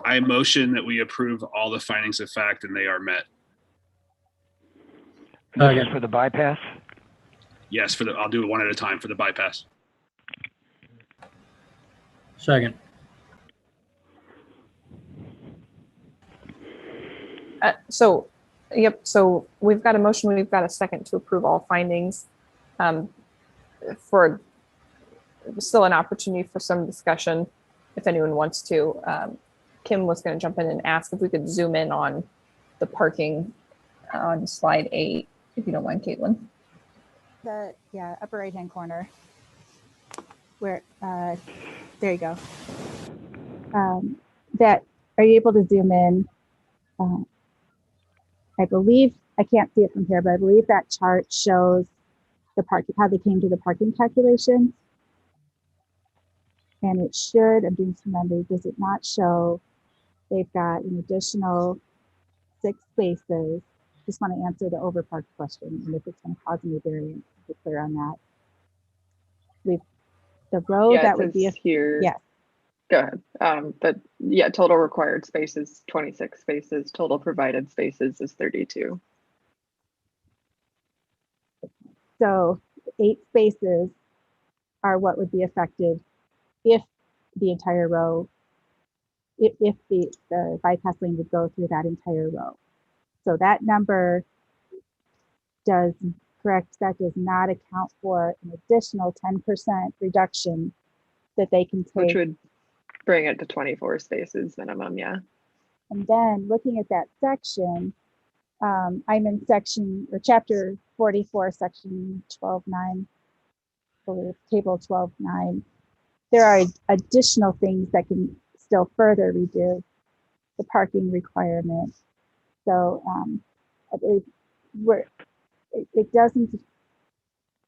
I motion that we approve all the findings of fact and they are met. This is for the bypass? Yes, I'll do it one at a time for the bypass. Second. Yep, so we've got a motion, we've got a second to approve all findings. For still an opportunity for some discussion, if anyone wants to. Kim was going to jump in and ask if we could zoom in on the parking on slide 8, if you don't mind, Caitlin. The upper right hand corner where there you go. That are you able to zoom in? I believe I can't see it from here, but I believe that chart shows the parking, how they came to the parking calculations. And it should, I'm doing some memory, does it not show they've got an additional 6 spaces? Just want to answer the overpark question and if it's going to cause any variance, to be clear on that. The row that would be here. Yes. Go ahead. But yeah, total required spaces 26 spaces. Total provided spaces is 32. So 8 spaces are what would be affected if the entire row, if the bypass lane would go through that entire row. So that number that does not account for an additional 10% reduction that they can take. Which would bring it to 24 spaces minimum, yeah. And then looking at that section, I'm in chapter 44, section 12.9, table 12.9. There are additional things that can still further reduce the parking requirement. So I believe it doesn't,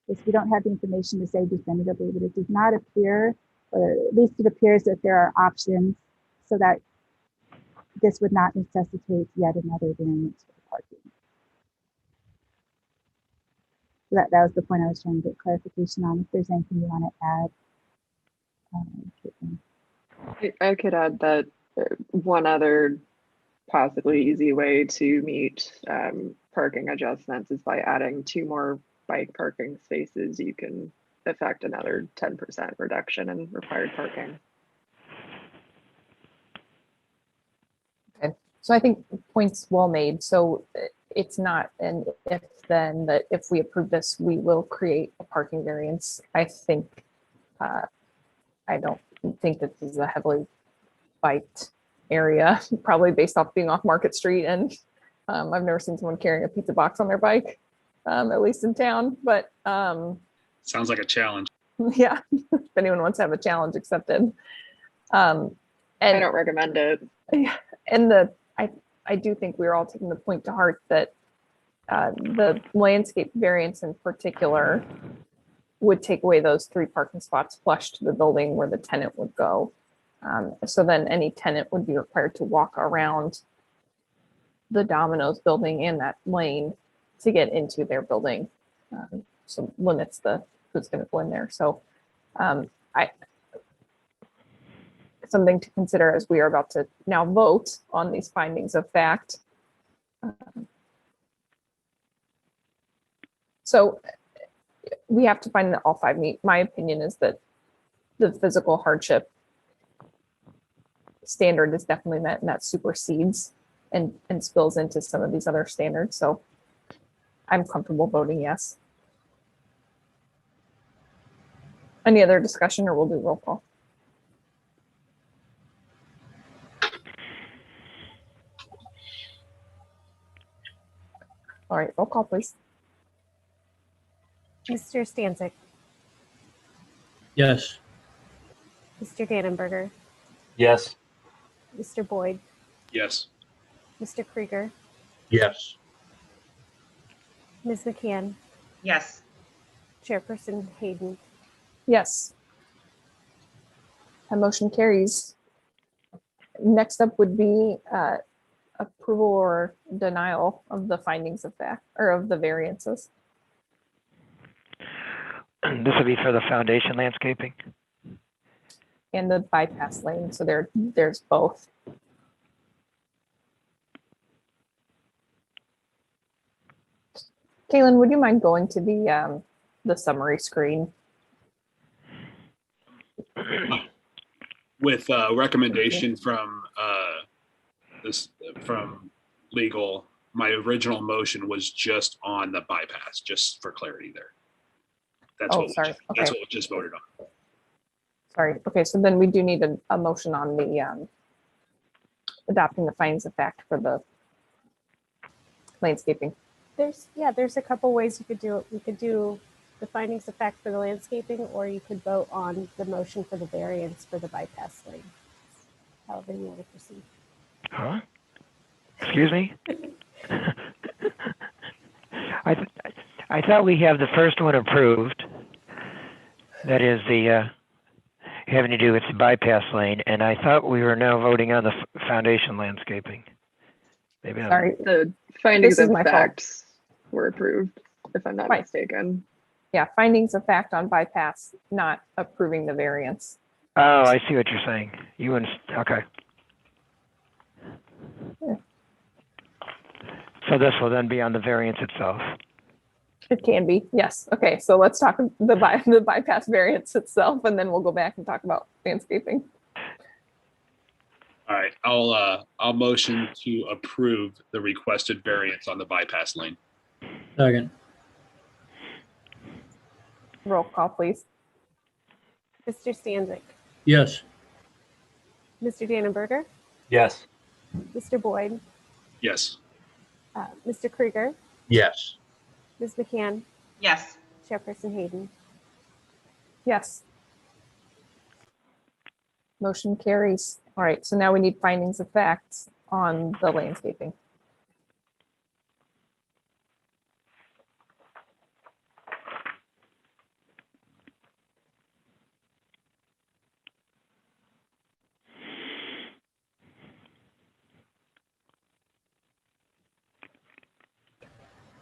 if we don't have the information to say definitively, but it does not appear, or at least it appears that there are options so that this would not necessitate yet another variance for the parking. So that was the point I was trying to get clarification on. If there's anything you want to add. I could add that one other possibly easy way to meet parking adjustments is by adding 2 more bike parking spaces. You can affect another 10% reduction in required parking. Okay, so I think points well made. So it's not an if then that if we approve this, we will create a parking variance. I think, I don't think that this is a heavily biked area, probably based off being off Market Street. And I've never seen someone carrying a pizza box on their bike, at least in town, but sounds like a challenge. Yeah, if anyone wants to have a challenge, accepted. And I don't recommend it. And I do think we're all taking the point to heart that the landscape variance in particular would take away those 3 parking spots flush to the building where the tenant would go. So then any tenant would be required to walk around the Domino's building and that lane to get into their building. So limits who's going to go in there. So something to consider as we are about to now vote on these findings of fact. So we have to find that all 5 meet. My opinion is that the physical hardship standard is definitely met, and that supersedes and spills into some of these other standards. So I'm comfortable voting yes. Any other discussion, or we'll do roll call? All right, roll call, please. Mr. Stanzik, Yes. Mr. Dannenberger, Yes. Mr. Boyd, Yes. Mr. Krieger, Yes. Ms. McCann, Yes. Chairperson Hayden. Yes. That motion carries. Next up would be approval or denial of the findings of fact or of the variances. This would be for the foundation landscaping. And the bypass lane, so there's both. Kaylin, would you mind going to the summary screen? With recommendation from from legal, my original motion was just on the bypass, just for clarity there. That's Oh, what sorry. that's Okay. what we just voted on. Sorry. Okay, so then we do need a motion on the adopting the findings of fact for the landscaping. There's a couple ways you could do it. You could do the findings of fact for the landscaping, or you could vote on the motion for the variance for the bypass lane. However you want to proceed. Huh? Excuse me? I thought we have the first one approved. That is the having to do with the bypass lane, and I thought we were now voting on the foundation landscaping. Maybe I'm- Sorry. The findings This is of my fault. facts were approved, if I'm not Right. mistaken. Yeah, findings of fact on bypass, not approving the variance. Oh, I see what you're saying. Okay. Yeah. So this will then be on the variance itself. It can be, yes. Okay, so let's talk the bypass variance itself, and then we'll go back and talk about landscaping. All right, I'll motion to approve the requested variance on the bypass lane. Second. Roll call, please. Mr. Stanzik, Yes. Mr. Dannenberger, Yes. Mr. Boyd, Yes. Mr. Krieger, Yes. Ms. McCann, Yes. Chairperson Hayden. Yes. Motion carries. All right, so now we need findings of facts on the landscaping.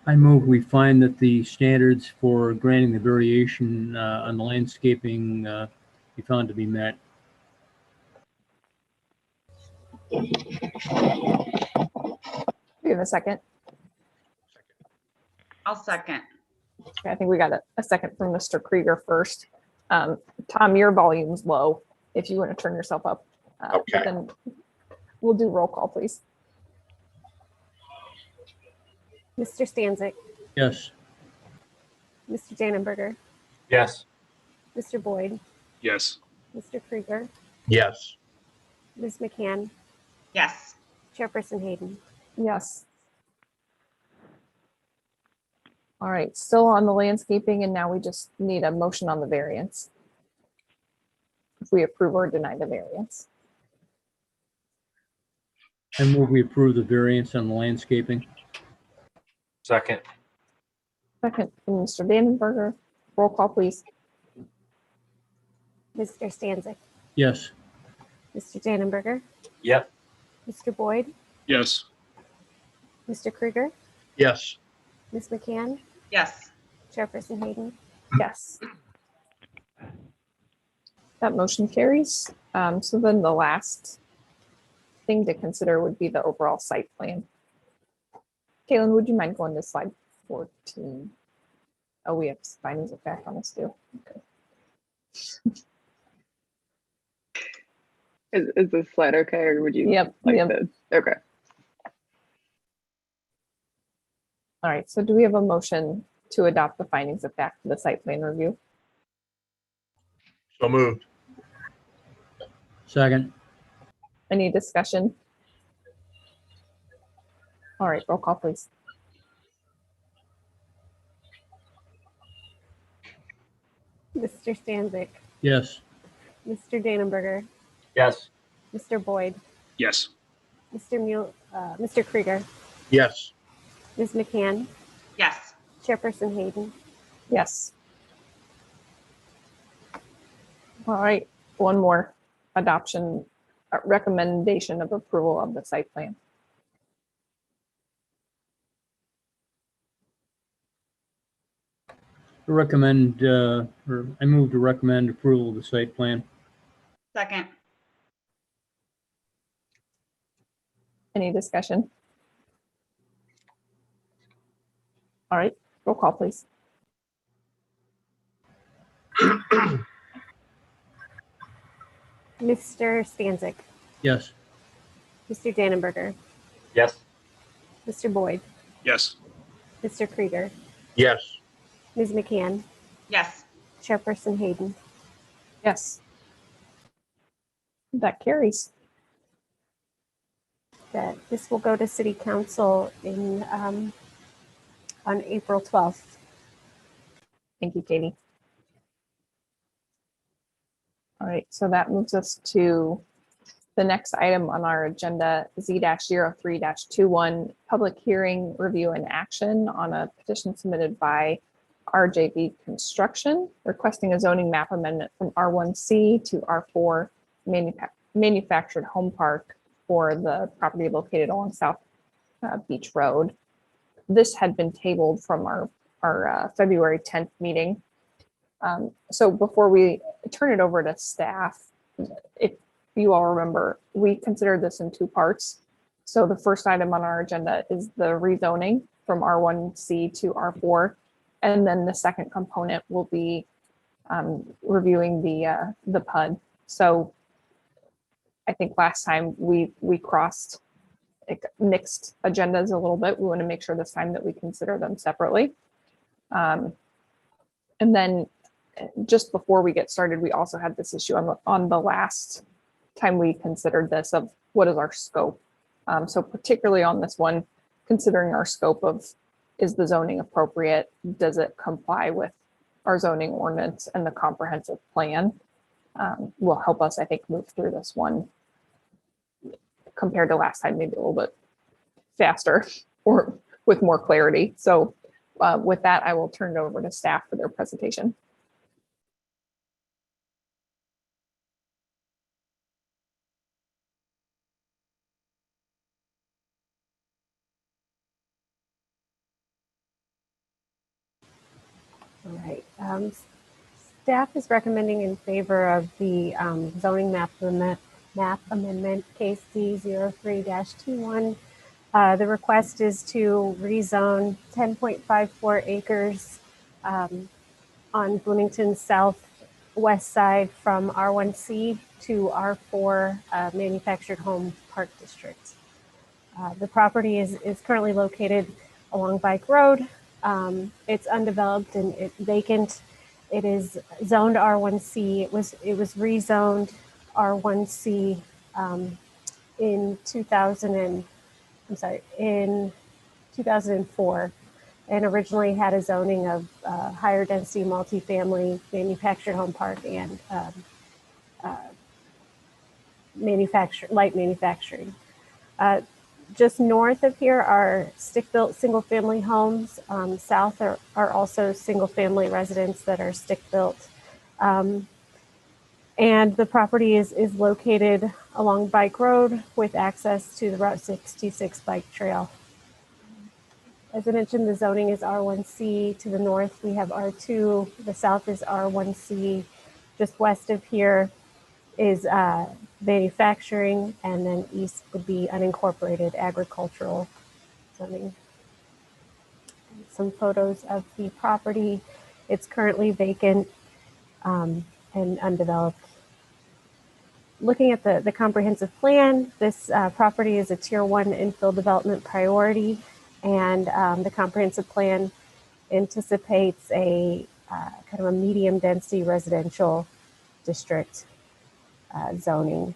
I move we find that the standards for granting the variation on the landscaping be found to be met. Do you have a second? I'll second. Okay, I think we got a second from Mr. Krieger first. Tom, your volume's low. If you want to turn yourself up, Okay. then we'll do roll call, please. Mr. Stanzik, Yes. Mr. Dannenberger, Yes. Mr. Boyd, Yes. Mr. Krieger, Yes. Ms. McCann, Yes. Chairperson Hayden. Yes. All right, still on the landscaping, and now we just need a motion on the variance. If we approve or deny the variance. I move we approve the variance on the landscaping. Second. Second from Mr. Dannenberger. Roll call, please. Mr. Stanzik, Yes. Mr. Dannenberger, Yep. Mr. Boyd, Yes. Mr. Krieger, Yes. Ms. McCann, Yes. Chairperson Hayden. Yes. That motion carries. So then the last thing to consider would be the overall site plan. Kaylin, would you mind going to slide 14? Oh, we have findings of fact on this too. Okay. Is this slide okay, or would you Yep. like Yep. the, okay. All right. So do we have a motion to adopt the findings of fact for the site plan review? So moved. Second. Any discussion? All right, roll call, please. Mr. Stanzik, Yes. Mr. Dannenberger, Yes. Mr. Boyd, Yes. Mr. Krieger, Yes. Ms. McCann, Yes. Chairperson Hayden. Yes. All right, one more adoption recommendation of approval of the site plan. Recommend, or I move to recommend approval of the site plan. Second. Any discussion? All right, roll call, please. Mr. Stanzik, Yes. Mr. Dannenberger, Yes. Mr. Boyd, Yes. Mr. Krieger, Yes. Ms. McCann, Yes. Chairperson Hayden. Yes. That carries. That this will go to City Council in on April 12th. Thank you, Katie. All right, so that moves us to the next item on our agenda, Z-03-21, public hearing, review, and action on a petition submitted by RJB Construction, requesting a zoning map amendment from R1C to R4 manufactured home park for the property located along South Beach Road. This had been tabled from our February 10th meeting. So before we turn it over to staff, if you all remember, we considered this in two parts. So the first item on our agenda is the rezoning from R1C to R4. And then the second component will be reviewing the PUD. So I think last time we crossed, mixed agendas a little bit. We want to make sure this time that we consider them separately. And then just before we get started, we also had this issue on the last time we considered this of what is our scope. So particularly on this one, considering our scope of, is the zoning appropriate? Does it comply with our zoning ordinance and the comprehensive plan? Will help us, I think, move through this one compared to last time, maybe a little bit faster or with more clarity. So with that, I will turn it over to staff for their presentation. All right. Staff is recommending in favor of the zoning map amendment case D03-21. The request is to rezone 10.54 acres on Bloomington's southwest side from R1C to R4 manufactured home park district. The property is currently located along Bike Road. It's undeveloped and it's vacant. It is zoned R1C. It was rezoned R1C in 2004, and originally had a zoning of higher density multifamily manufactured home park and light manufacturing. Just north of here are stick-built single-family homes. South are also single-family residents that are stick-built. And the property is located along Bike Road with access to the Route 66 bike trail. As I mentioned, the zoning is R1C. To the north, we have R2. The south is R1C. Just west of here is manufacturing, and then east would be unincorporated agricultural zoning. Some photos of the property. It's currently vacant and undeveloped. Looking at the comprehensive plan, this property is a tier 1 infill development priority, and the comprehensive plan anticipates a kind of a medium density residential district zoning.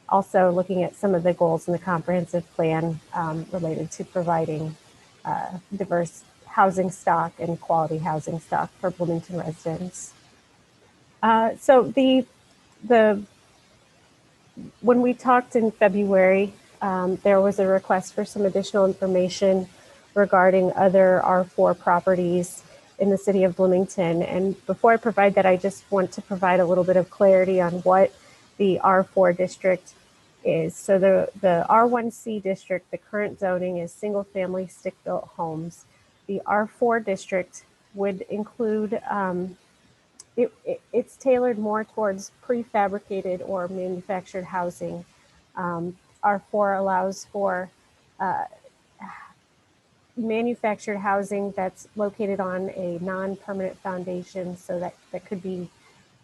Also looking at some of the goals in the comprehensive plan related to providing diverse housing stock and quality housing stock for Bloomington residents. So when we talked in February, there was a request for some additional information regarding other R4 properties in the city of Bloomington. And before I provide that, I just want to provide a little bit of clarity on what the R4 district is. So the R1C district, the current zoning is single family stick-built homes. The R4 district would include, it's tailored more towards prefabricated or manufactured housing. R4 allows for manufactured housing that's located on a non-permanent foundation, so that could be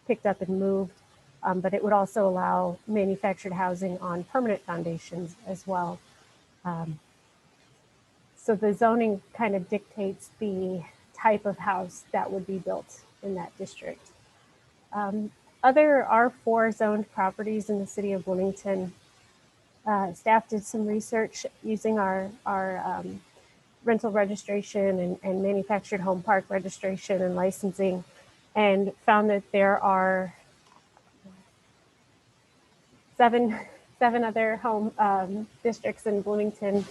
picked up and moved, but it would also allow manufactured housing on permanent foundations as well. So the zoning kind of dictates the type of house that would be built in that district. Other R4 zoned properties in the city of Bloomington, staff did some research using our rental registration and manufactured home park registration and licensing, and found that there are seven other home districts in Bloomington,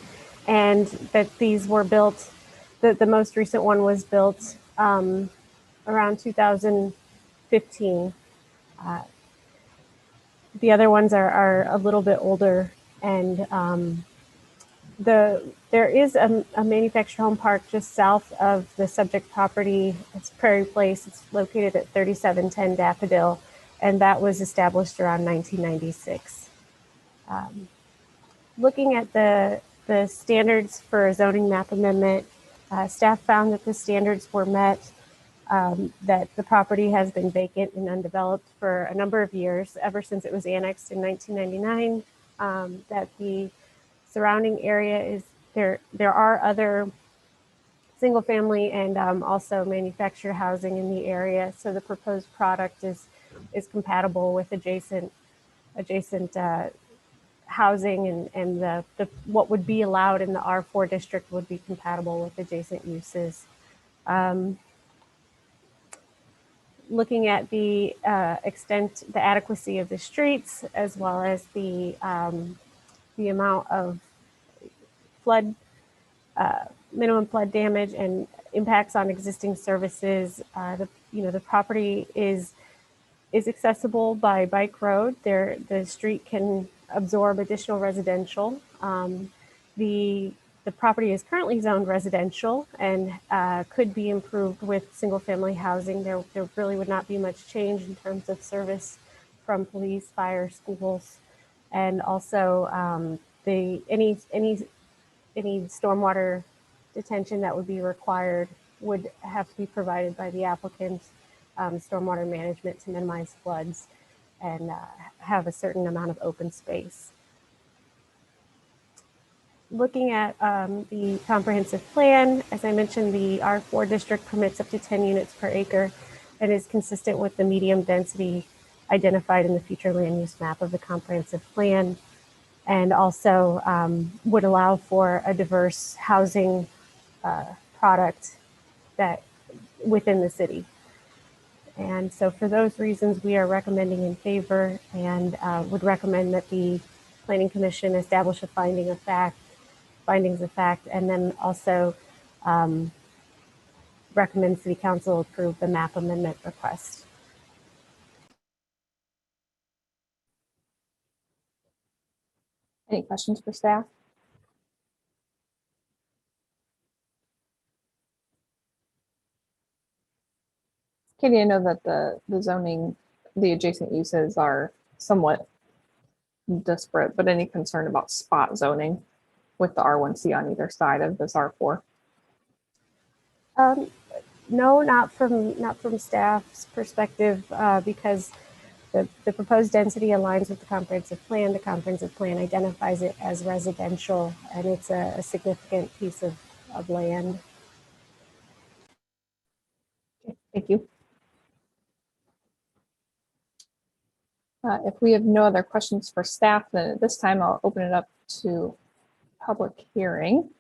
and that these were built, the most recent one was built around 2015. The other ones are a little bit older, and there is a manufactured home park just south of the subject property. It's Prairie Place. It's located at 3710 Daffodil, and that was established around 1996. Looking at the standards for a zoning map amendment, staff found that the standards were met, that the property has been vacant and undeveloped for a number of years, ever since it was annexed in 1999, that the surrounding area is, there are other single family and also manufactured housing in the area. So the proposed product is compatible with adjacent housing, and the what would be allowed in the R4 district would be compatible with adjacent uses. Looking at the extent, the adequacy of the streets, as well as the amount of flood, minimum flood damage and impacts on existing services, the property is accessible by bike road. The street can absorb additional residential. The property is currently zoned residential and could be improved with single family housing. There really would not be much change in terms of service from police, fire, schools, and also any stormwater detention that would be required would have to be provided by the applicant. Stormwater management to minimize floods and have a certain amount of open space. Looking at the comprehensive plan, as I mentioned, the R4 district permits up to 10 units per acre and is consistent with the medium density identified in the future land use map of the comprehensive plan, and also would allow for a diverse housing product that within the city. And so for those reasons, we are recommending in favor, and would recommend that the Planning Commission establish a findings of fact, and then also recommend City Council approve the map amendment request. Any questions for staff? Katie, I know that the zoning, the adjacent uses are somewhat disparate, but any concern about spot zoning with the R1C on either side of this R4? No, not from staff's perspective, because the proposed density aligns with the comprehensive plan. The comprehensive plan identifies it as residential, and it's a significant piece of land. Okay, thank you. If we have no other questions for staff, then at this time I'll open it up to public hearing.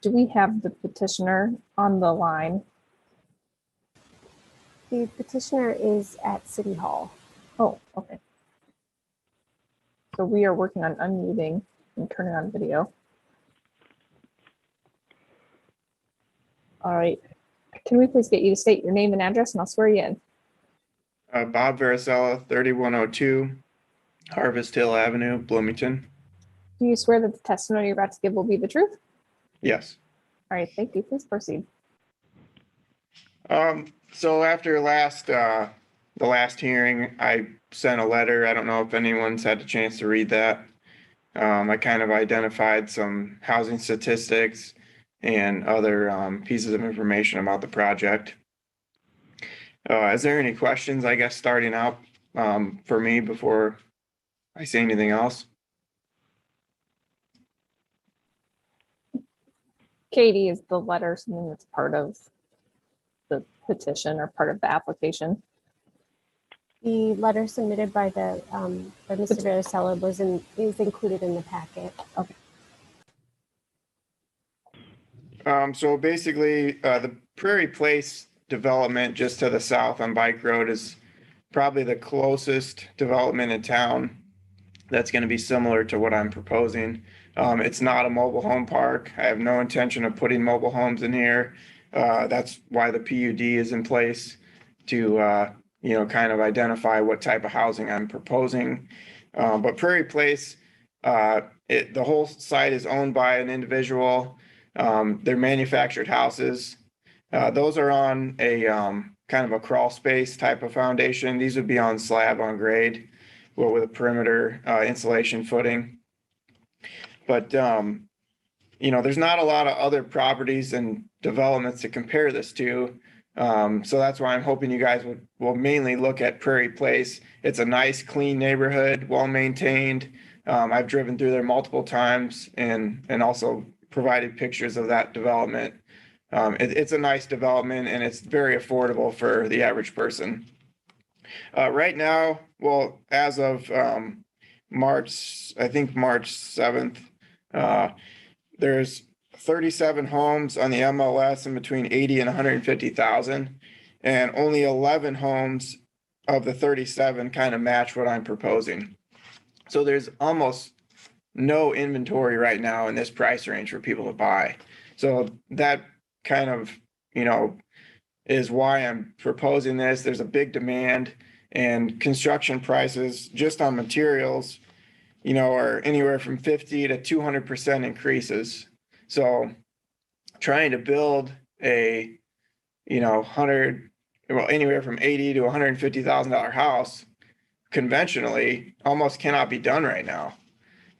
Do we have the petitioner on the line? The petitioner is at City Hall. Oh, okay. So we are working on unmuting and turning on video. All right. Can we please get you to state your name and address, and I'll swear you in? Bob Varicella, 3102 Harvest Hill Avenue, Bloomington. Do you swear that the testimony you're about to give will be the truth? Yes. All right, thank you. Please proceed. So after the last hearing, I sent a letter. I don't know if anyone's had a chance to read that. I kind of identified some housing statistics and other pieces of information about the project. Is there any questions, I guess, starting out for me before I say anything else? Katie, is the letter something that's part of the petition or part of the application? The letter submitted by the by Mr. Varicella is included in the packet. Okay. So basically, the Prairie Place development just to the south on Bike Road is probably the closest development in town that's going to be similar to what I'm proposing. It's not a mobile home park. I have no intention of putting mobile homes in here. That's why the PUD is in place to, kind of identify what type of housing I'm proposing. But Prairie Place, the whole site is owned by an individual. They're manufactured houses. Those are on a kind of a crawl space type of foundation. These would be on slab on grade, with a perimeter insulation footing. But, there's not a lot of other properties and developments to compare this to. So that's why I'm hoping you guys will mainly look at Prairie Place. It's a nice, clean neighborhood, well maintained. I've driven through there multiple times and also provided pictures of that development. It's a nice development and it's very affordable for the average person. Right now, well, as of March 7th, there's 37 homes on the MLS in between 80 and 150,000, and only 11 homes of the 37 kind of match what I'm proposing. So there's almost no inventory right now in this price range for people to buy. So that kind of, is why I'm proposing this. There's a big demand, and construction prices just on materials, are anywhere from 50 to 200% increases. So trying to build a, anywhere from 80 to $150,000 house conventionally almost cannot be done right now.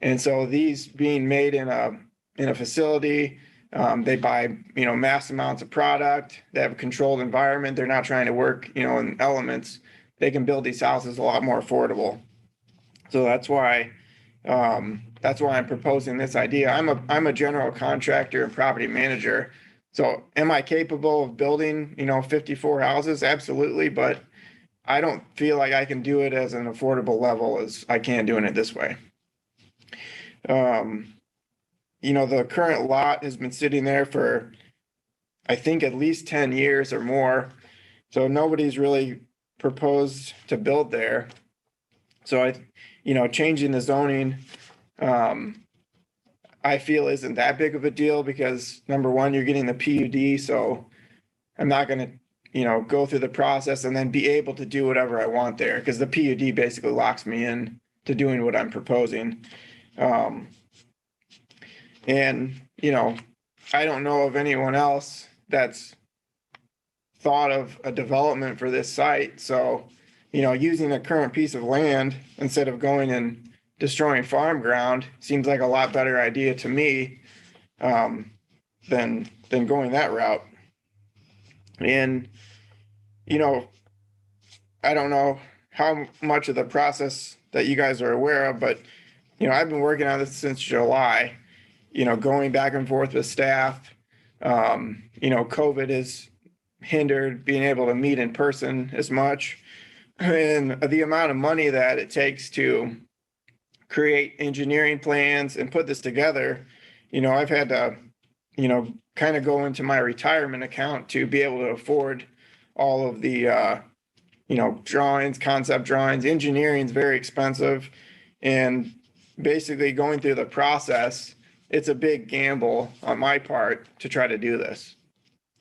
And so these being made in a facility, they buy, mass amounts of product. They have a controlled environment. They're not trying to work, in elements. They can build these houses a lot more affordable. So that's why I'm proposing this idea. I'm a general contractor and property manager. So am I capable of building, 54 houses? Absolutely. But I don't feel like I can do it as an affordable level as I can doing it this way. The current lot has been sitting there for, I think, at least 10 years or more. So nobody's really proposed to build there. So changing the zoning, I feel isn't that big of a deal because number one, you're getting the PUD. So I'm not going to, go through the process and then be able to do whatever I want there because the PUD basically locks me in to doing what I'm proposing. And, I don't know of anyone else that's thought of a development for this site. So, using a current piece of land instead of going and destroying farm ground seems like a lot better idea to me than going that route. And, I don't know how much of the process that you guys are aware of, but, I've been working on this since July. Going back and forth with staff. COVID has hindered being able to meet in person as much. And the amount of money that it takes to create engineering plans and put this together, I've had to, kind of go into my retirement account to be able to afford all of the, drawings, concept drawings. Engineering is very expensive. And basically going through the process, it's a big gamble on my part to try to do this.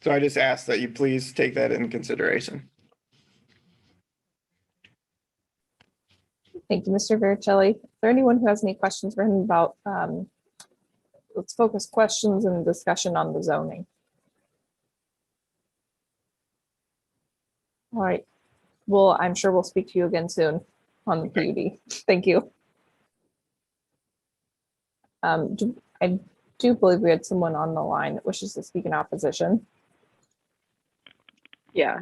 So I just ask that you please take that into consideration. Thank you, Mr. Vericelli. Is there anyone who has any questions for him about, let's focus questions and discussion on the zoning. All right. Well, I'm sure we'll speak to you again soon on the PUD. Thank you. I do believe we had someone on the line that wishes to speak in opposition. Yeah.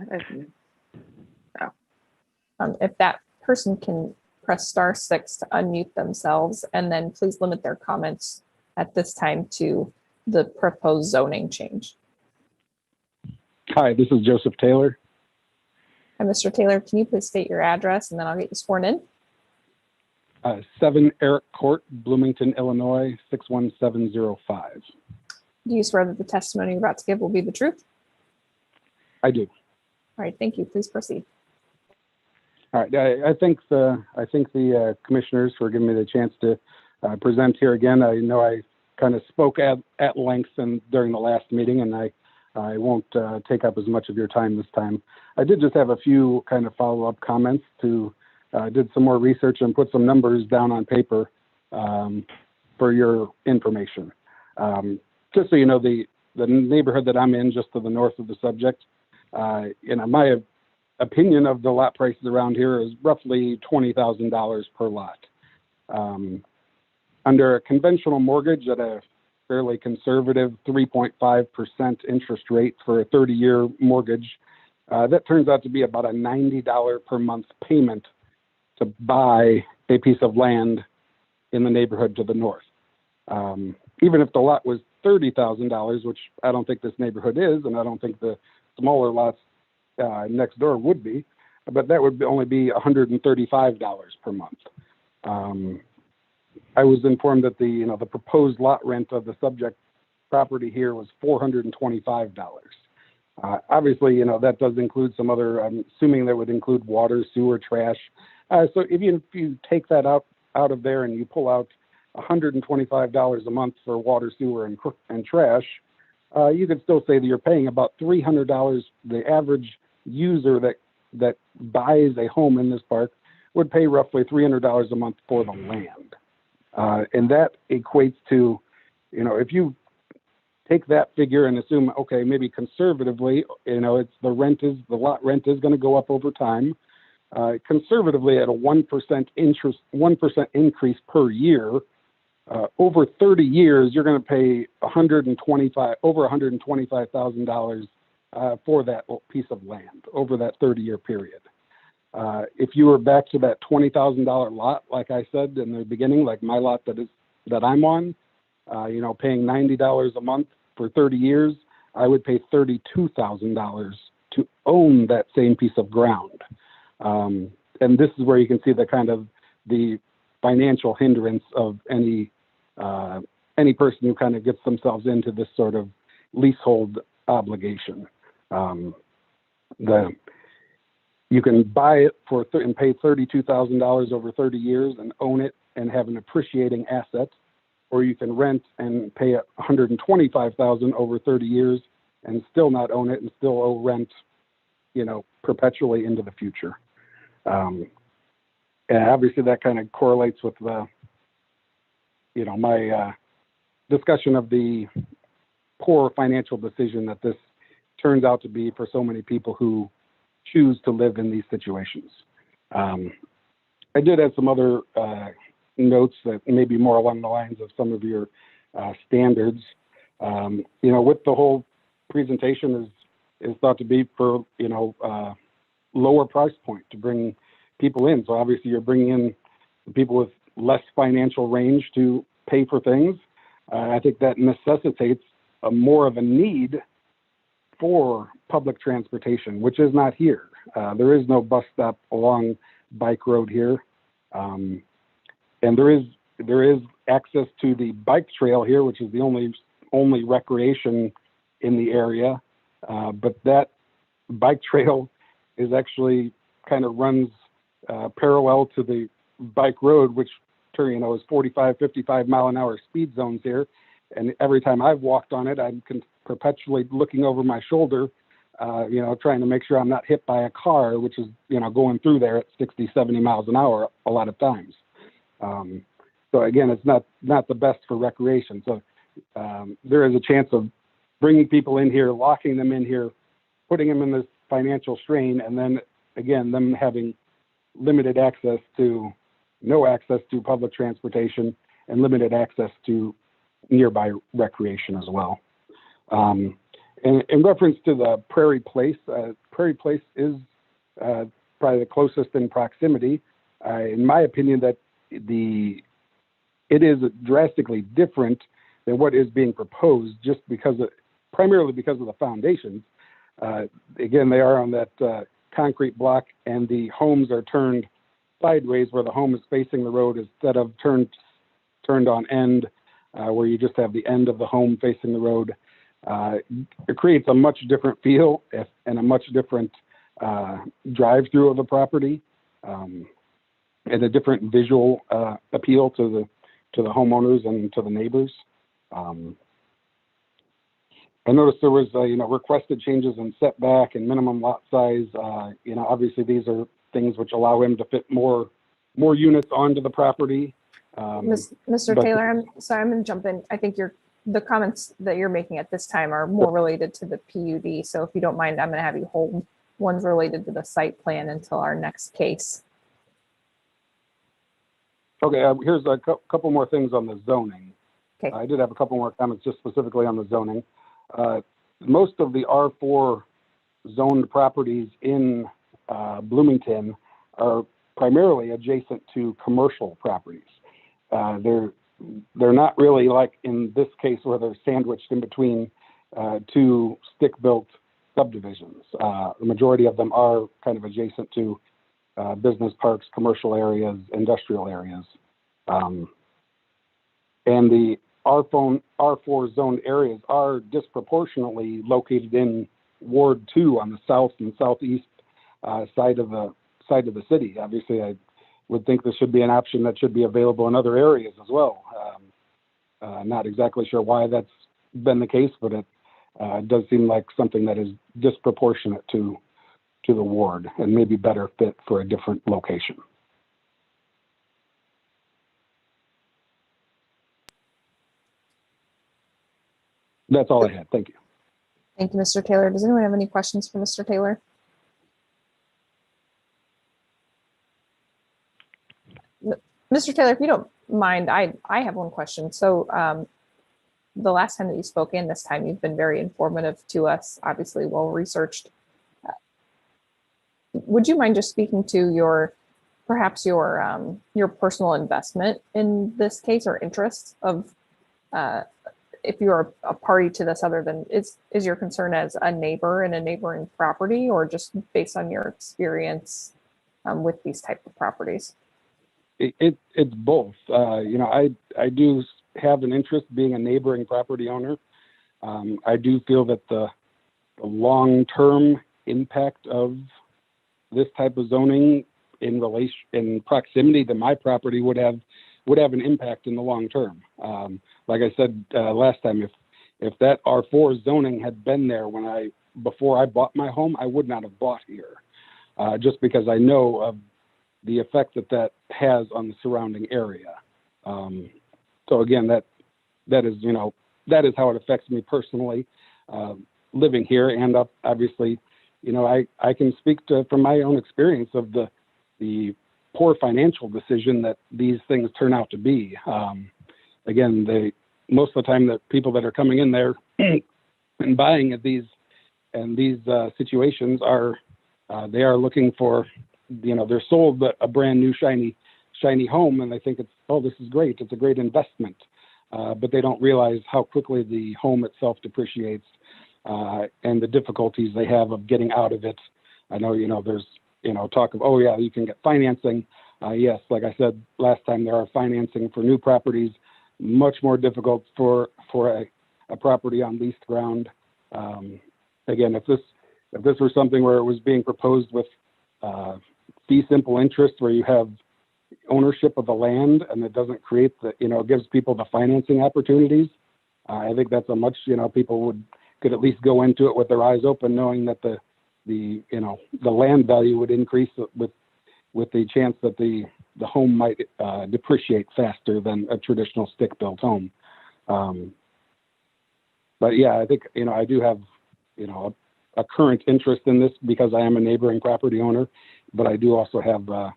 If that person can press *6 to unmute themselves, and then please limit their comments at this time to the proposed zoning change. Hi, this is Joseph Taylor. Hi, Mr. Taylor, can you please state your address and then I'll get you sworn in? 7 Eric Court, Bloomington, Illinois, 61705. Do you swear that the testimony you're about to give will be the truth? I do. All right, thank you. Please proceed. All right, I thank the commissioners for giving me the chance to present here again. I know I kind of spoke at length during the last meeting, and I won't take up as much of your time this time. I did just have a few kind of follow-up comments did some more research and put some numbers down on paper for your information. Just so you know, the neighborhood that I'm in, just to the north of the subject, my opinion of the lot prices around here is roughly $20,000 per lot. Under a conventional mortgage at a fairly conservative 3.5% interest rate for a 30-year mortgage, that turns out to be about a $90 per month payment to buy a piece of land in the neighborhood to the north. Even if the lot was $30,000, which I don't think this neighborhood is, and I don't think the smaller lots next door would be, but that would only be $135 per month. I was informed that the proposed lot rent of the subject property here was $425. Obviously, that does include some other, I'm assuming that would include water, sewer, trash. So if you take that out of there and you pull out $125 a month for water, sewer, and trash, you could still say that you're paying about $300. The average user that buys a home in this park would pay roughly $300 a month for the land. And that equates to, if you take that figure and assume, okay, maybe conservatively, the lot rent is going to go up over time. Conservatively at a 1% increase per year, over 30 years, you're going to pay over $125,000 for that piece of land over that 30-year period. If you were back to that $20,000 lot, like I said in the beginning, like my lot that I'm on, paying $90 a month for 30 years, I would pay $32,000 to own that same piece of ground. And this is where you can see the financial hindrance of any person who kind of gets themselves into this sort of leasehold obligation. You can buy it and pay $32,000 over 30 years and own it and have an appreciating asset, or you can rent and pay $125,000 over 30 years and still not own it and still owe rent, perpetually into the future. And obviously that kind of correlates with my discussion of the poor financial decision that this turns out to be for so many people who choose to live in these situations. I did have some other notes that may be more along the lines of some of your standards. With the whole presentation is thought to be for, lower price point to bring people in. So obviously you're bringing in people with less financial range to pay for things. I think that necessitates more of a need for public transportation, which is not here. There is no bus stop along Bike Road here. And there is access to the bike trail here, which is the only only recreation in the area. But that bike trail is actually kind of runs parallel to the bike road, which is 45, 55 mile an hour speed zones here. And every time I've walked on it, I'm perpetually looking over my shoulder, trying to make sure I'm not hit by a car, which is, going through there at 60, 70 miles an hour a lot of times. So again, it's not the best for recreation. So there is a chance of bringing people in here, locking them in here, putting them in this financial strain, and then again, them having limited access to, no access to public transportation and limited access to nearby recreation as well. In reference to the Prairie Place is probably the closest in proximity. In my opinion, that it is drastically different than what is being proposed, just primarily because of the foundations. Again, they are on that concrete block, and the homes are turned sideways, where the home is facing the road instead of turned on end, where you just have the end of the home facing the road. It creates a much different feel and a much different drive-through of the property, and a different visual appeal to the homeowners and to the neighbors. I noticed there was requested changes in setback and minimum lot size. Obviously these are things which allow him to fit more units onto the property. Mr. Taylor, I'm sorry, I'm going to jump in. I think the comments that you're making at this time are more related to the PUD. So if you don't mind, I'm going to have you hold ones related to the site plan until our next case. Okay, here's a couple more things on the zoning. Okay. I did have a couple more comments just specifically on the zoning. Most of the R4 zoned properties in Bloomington are primarily adjacent to commercial properties. They're not really like in this case where they're sandwiched in between two stick-built subdivisions. The majority of them are kind of adjacent to business parks, commercial areas, industrial areas. And the R4 zoned areas are disproportionately located in Ward 2 on the south and southeast side of the city. Obviously, I would think this should be an option that should be available in other areas as well. Not exactly sure why that's been the case, but it does seem like something that is disproportionate to the ward and maybe better fit for a different location. That's all I had. Thank you. Thank you, Mr. Taylor. Does anyone have any questions for Mr. Taylor? Mr. Taylor, if you don't mind, I have one question. So the last time that you spoke in, this time you've been very informative to us, obviously well-researched. Would you mind just speaking to perhaps your personal investment in this case or interest of if you're a party to this other than is your concern as a neighbor in a neighboring property or just based on your experience with these type of properties? It's both. I do have an interest being a neighboring property owner. I do feel that the long-term impact of this type of zoning in proximity to my property would have an impact in the long term. Like I said last time, if that R4 zoning had been there before I bought my home, I would not have bought here, just because I know of the effect that has on the surrounding area. So again, that is how it affects me personally, living here, and obviously, I can speak from my own experience of the poor financial decision that these things turn out to be. Again, most of the time the people that are coming in there and buying at these situations they are looking for, they're sold a brand new shiny home and they think this is great. It's a great investment. But they don't realize how quickly the home itself depreciates and the difficulties they have of getting out of it. I know, there's, talk of, you can get financing. Yes, like I said last time, there are financing for new properties, much more difficult for a a property on leased ground. Again, if this were something where it was being proposed with fee simple interest, where you have ownership of the land and it doesn't create the, it gives people the financing opportunities. I think that's a much, people could at least go into it with their eyes open, knowing that the land value would increase with the chance that the home might depreciate faster than a traditional stick-built home. But yeah, I think, I do have, a current interest in this because I am a neighboring property owner, but I do also have an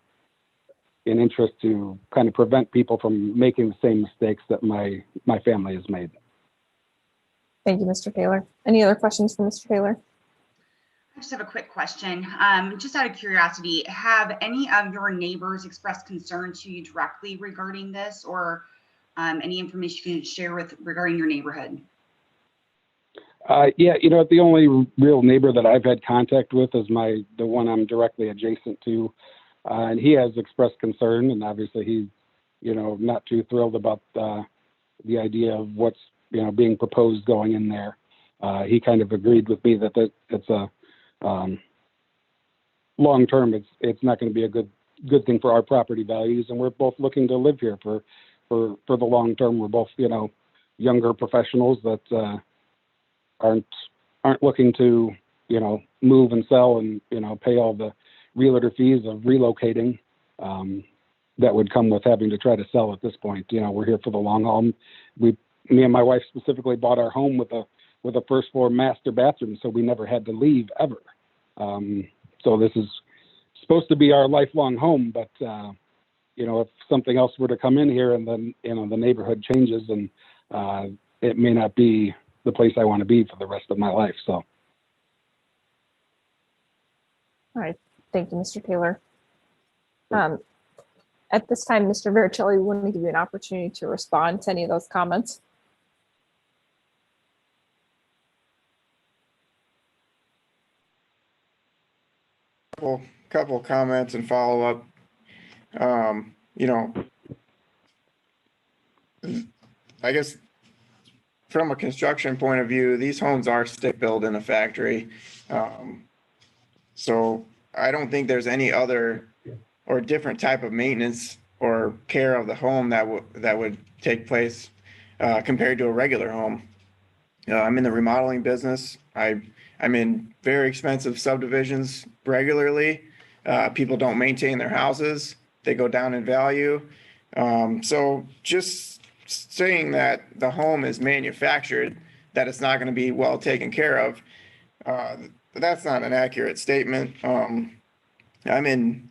interest to kind of prevent people from making the same mistakes that my family has made. Thank you, Mr. Taylor. Any other questions for Mr. Taylor? I just have a quick question. Just out of curiosity, have any of your neighbors expressed concern to you directly regarding this, or any information you can share regarding your neighborhood? Yeah, the only real neighbor that I've had contact with is the one I'm directly adjacent to. And he has expressed concern, and obviously he's, not too thrilled about the idea of what's, being proposed going in there. He kind of agreed with me that it's a long term, it's not going to be a good thing for our property values, and we're both looking to live here for the long term. We're both, younger professionals that aren't looking to, move and sell and, pay all the realtor fees of relocating that would come with having to try to sell at this point. We're here for the long haul. Me and my wife specifically bought our home with a first floor master bathroom, so we never had to leave ever. So this is supposed to be our lifelong home, but if something else were to come in here and then, the neighborhood changes, and it may not be the place I want to be for the rest of my life. So. All right. Thank you, Mr. Taylor. At this time, Mr. Vericelli, we want to give you an opportunity to respond to any of those comments. Couple comments and follow up. I guess from a construction point of view, these homes are stick built in a factory. So I don't think there's any other or different type of maintenance or care of the home that would take place compared to a regular home. I'm in the remodeling business. I'm in very expensive subdivisions regularly. People don't maintain their houses. They go down in value. So just saying that the home is manufactured, that it's not going to be well taken care of, that's not an accurate statement. I'm in,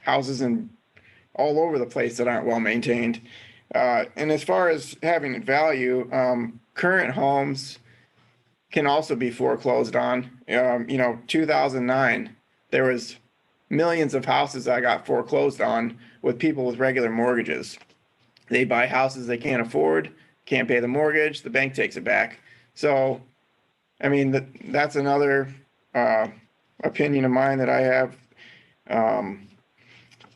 houses in all over the place that aren't well maintained. And as far as having value, current homes can also be foreclosed on. 2009, there was millions of houses that got foreclosed on with people with regular mortgages. They buy houses they can't afford, can't pay the mortgage, the bank takes it back. So, that's another opinion of mine that I have. I'm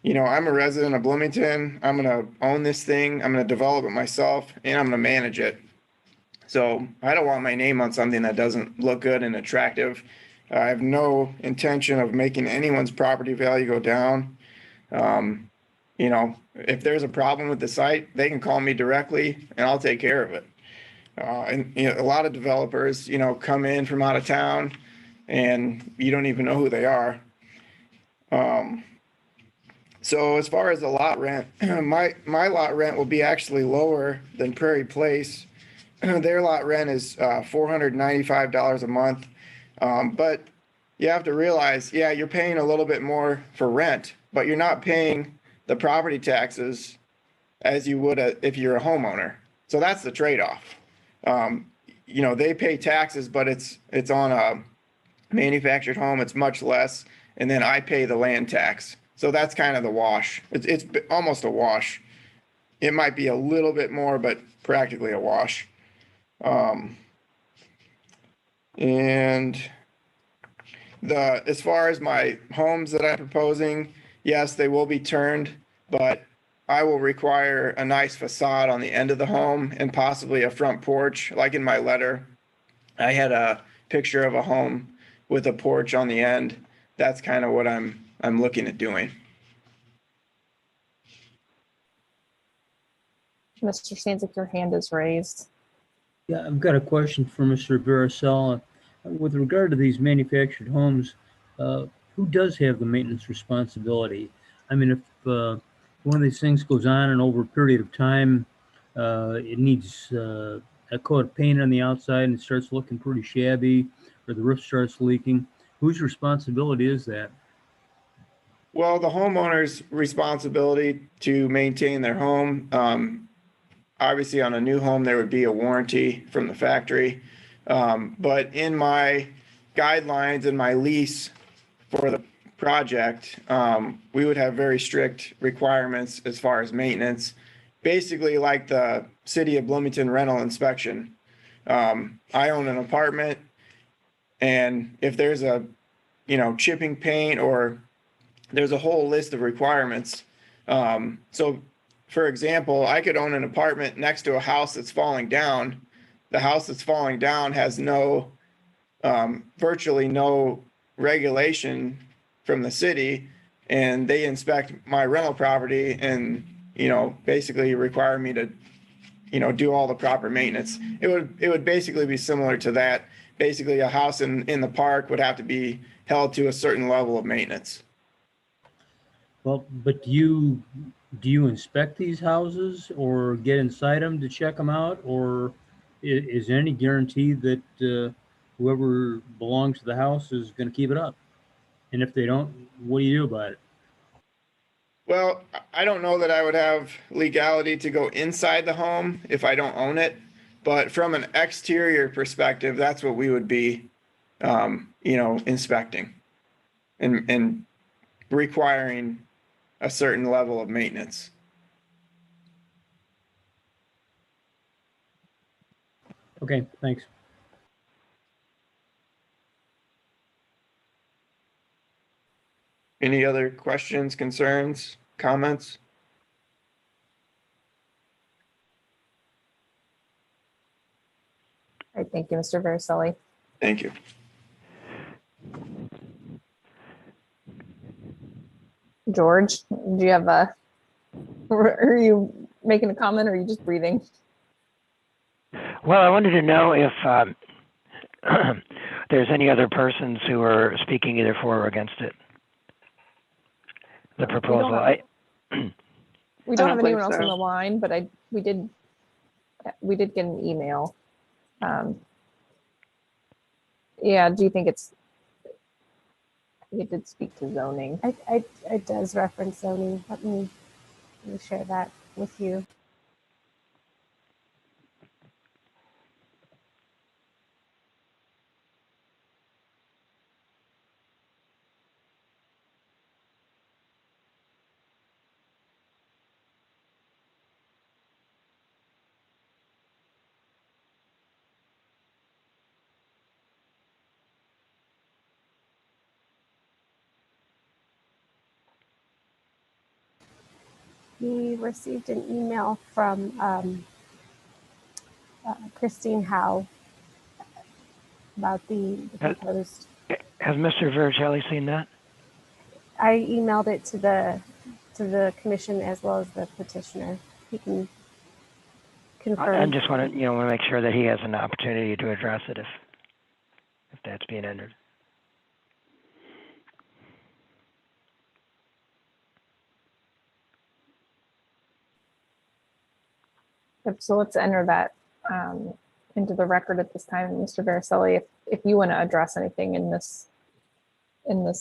a resident of Bloomington. I'm going to own this thing. I'm going to develop it myself, and I'm going to manage it. So I don't want my name on something that doesn't look good and attractive. I have no intention of making anyone's property value go down. If there's a problem with the site, they can call me directly and I'll take care of it. A lot of developers, come in from out of town and you don't even know who they are. So as far as the lot rent, my lot rent will be actually lower than Prairie Place. Their lot rent is $495 a month. But you have to realize, you're paying a little bit more for rent, but you're not paying the property taxes as you would if you're a homeowner. So that's the trade-off. They pay taxes, but it's on a manufactured home. It's much less. And then I pay the land tax. So that's kind of the wash. It's almost a wash. It might be a little bit more, but practically a wash. And as far as my homes that I'm proposing, yes, they will be turned, but I will require a nice facade on the end of the home and possibly a front porch. Like in my letter, I had a picture of a home with a porch on the end. That's kind of what I'm looking at doing. Mr. Stanzik, your hand is raised. Yeah, I've got a question for Mr. Varicella. With regard to these manufactured homes, who does have the maintenance responsibility? I mean, if one of these things goes on and over a period of time, it needs a coat of paint on the outside and it starts looking pretty shabby, or the roof starts leaking, whose responsibility is that? Well, the homeowner's responsibility to maintain their home. Obviously, on a new home, there would be a warranty from the factory. But in my guidelines and my lease for the project, we would have very strict requirements as far as maintenance, basically like the city of Bloomington rental inspection. I own an apartment, and if there's a, chipping paint, or there's a whole list of requirements. So for example, I could own an apartment next to a house that's falling down. The house that's falling down has virtually no regulation from the city, and they inspect my rental property and, basically require me to, do all the proper maintenance. It would basically be similar to that. Basically, a house in the park would have to be held to a certain level of maintenance. Well, but do you inspect these houses or get inside them to check them out, or is there any guarantee that whoever belongs to the house is going to keep it up? And if they don't, what do you do about it? Well, I don't know that I would have legality to go inside the home if I don't own it, but from an exterior perspective, that's what we would be, inspecting and requiring a certain level of maintenance. Okay, thanks. Any other questions, concerns, comments? All right, thank you, Mr. Varicelli. Thank you. George, do you have are you making a comment, or are you just breathing? Well, I wanted to know if there's any other persons who are speaking either for or against it. The proposal. We don't have anyone else on the line, but we did get an email. Yeah, do you think it did speak to zoning? It does reference zoning. Let me share that with you. We received an email from Christine Howe about the proposed. Has Mr. Vericelli seen that? I emailed it to the commission as well as the petitioner. He can confirm. I just want to make sure that he has an opportunity to address it if that's being entered. Yep, so let's enter that into the record at this time. Mr. Varicelli, if you want to address anything in this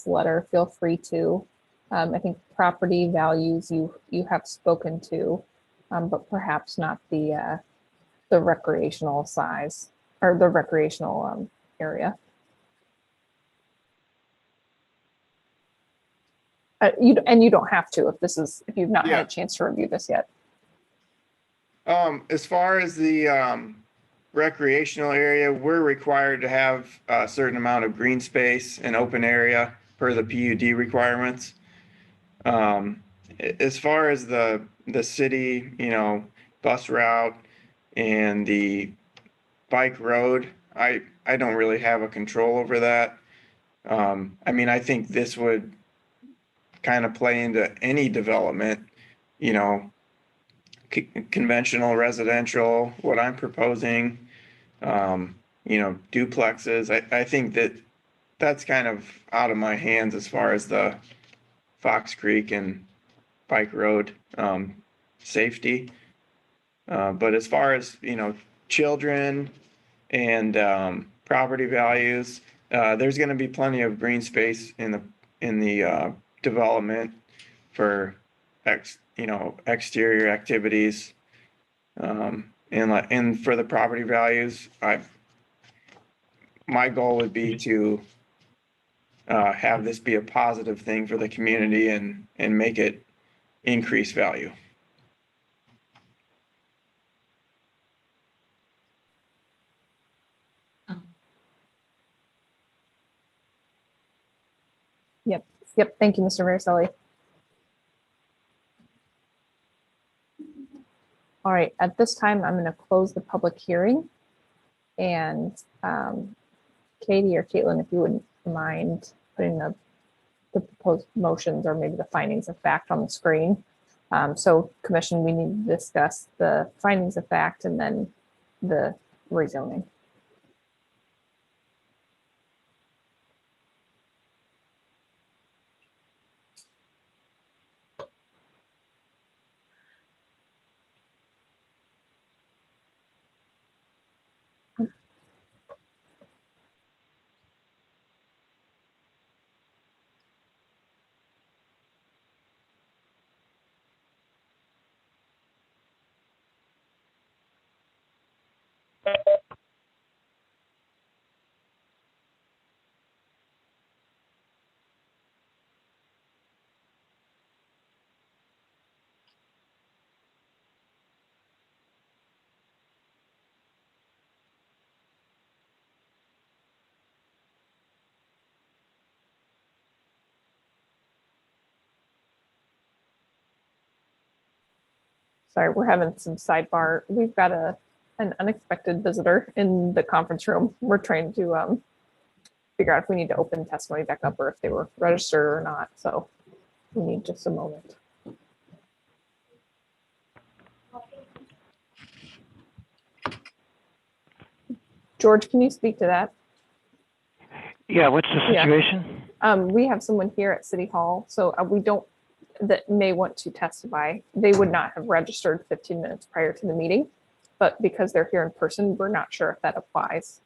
letter, feel free to. I think property values you have spoken to, but perhaps not the recreational size or the recreational area. You don't have to if you've not had a chance to review this yet. As far as the recreational area, we're required to have a certain amount of green space and open area per the PUD requirements. as far as the city, bus route and the bike road, I don't really have a control over that. I mean, I think this would kind of play into any development, you know, conventional residential, what I'm proposing, duplexes. I think that's kind of out of my hands as far as the Fox Creek and Bike Road safety. But as far as, children and property values, there's going to be plenty of green space in the development for exterior activities. And for the property values, my goal would be to have this be a positive thing for the community and make it increase value. Yep. Thank you, Mr. Maricelli. All right, at this time, I'm going to close the public hearing. And Katie or Caitlin, if you wouldn't mind putting the proposed motions or maybe the findings of fact on the screen. So commission, we need to discuss the findings of fact and then the rezoning. Sorry, we're having some sidebar. We've got an unexpected visitor in the conference room. We're trying to figure out if we need to open testimony back up or if they were registered or not. So we need just a moment. George, can you speak to that? Yeah, what's the situation? We have someone here at City Hall, so that may want to testify. They would not have registered 15 minutes prior to the meeting, but because they're here in person, we're not sure if that applies,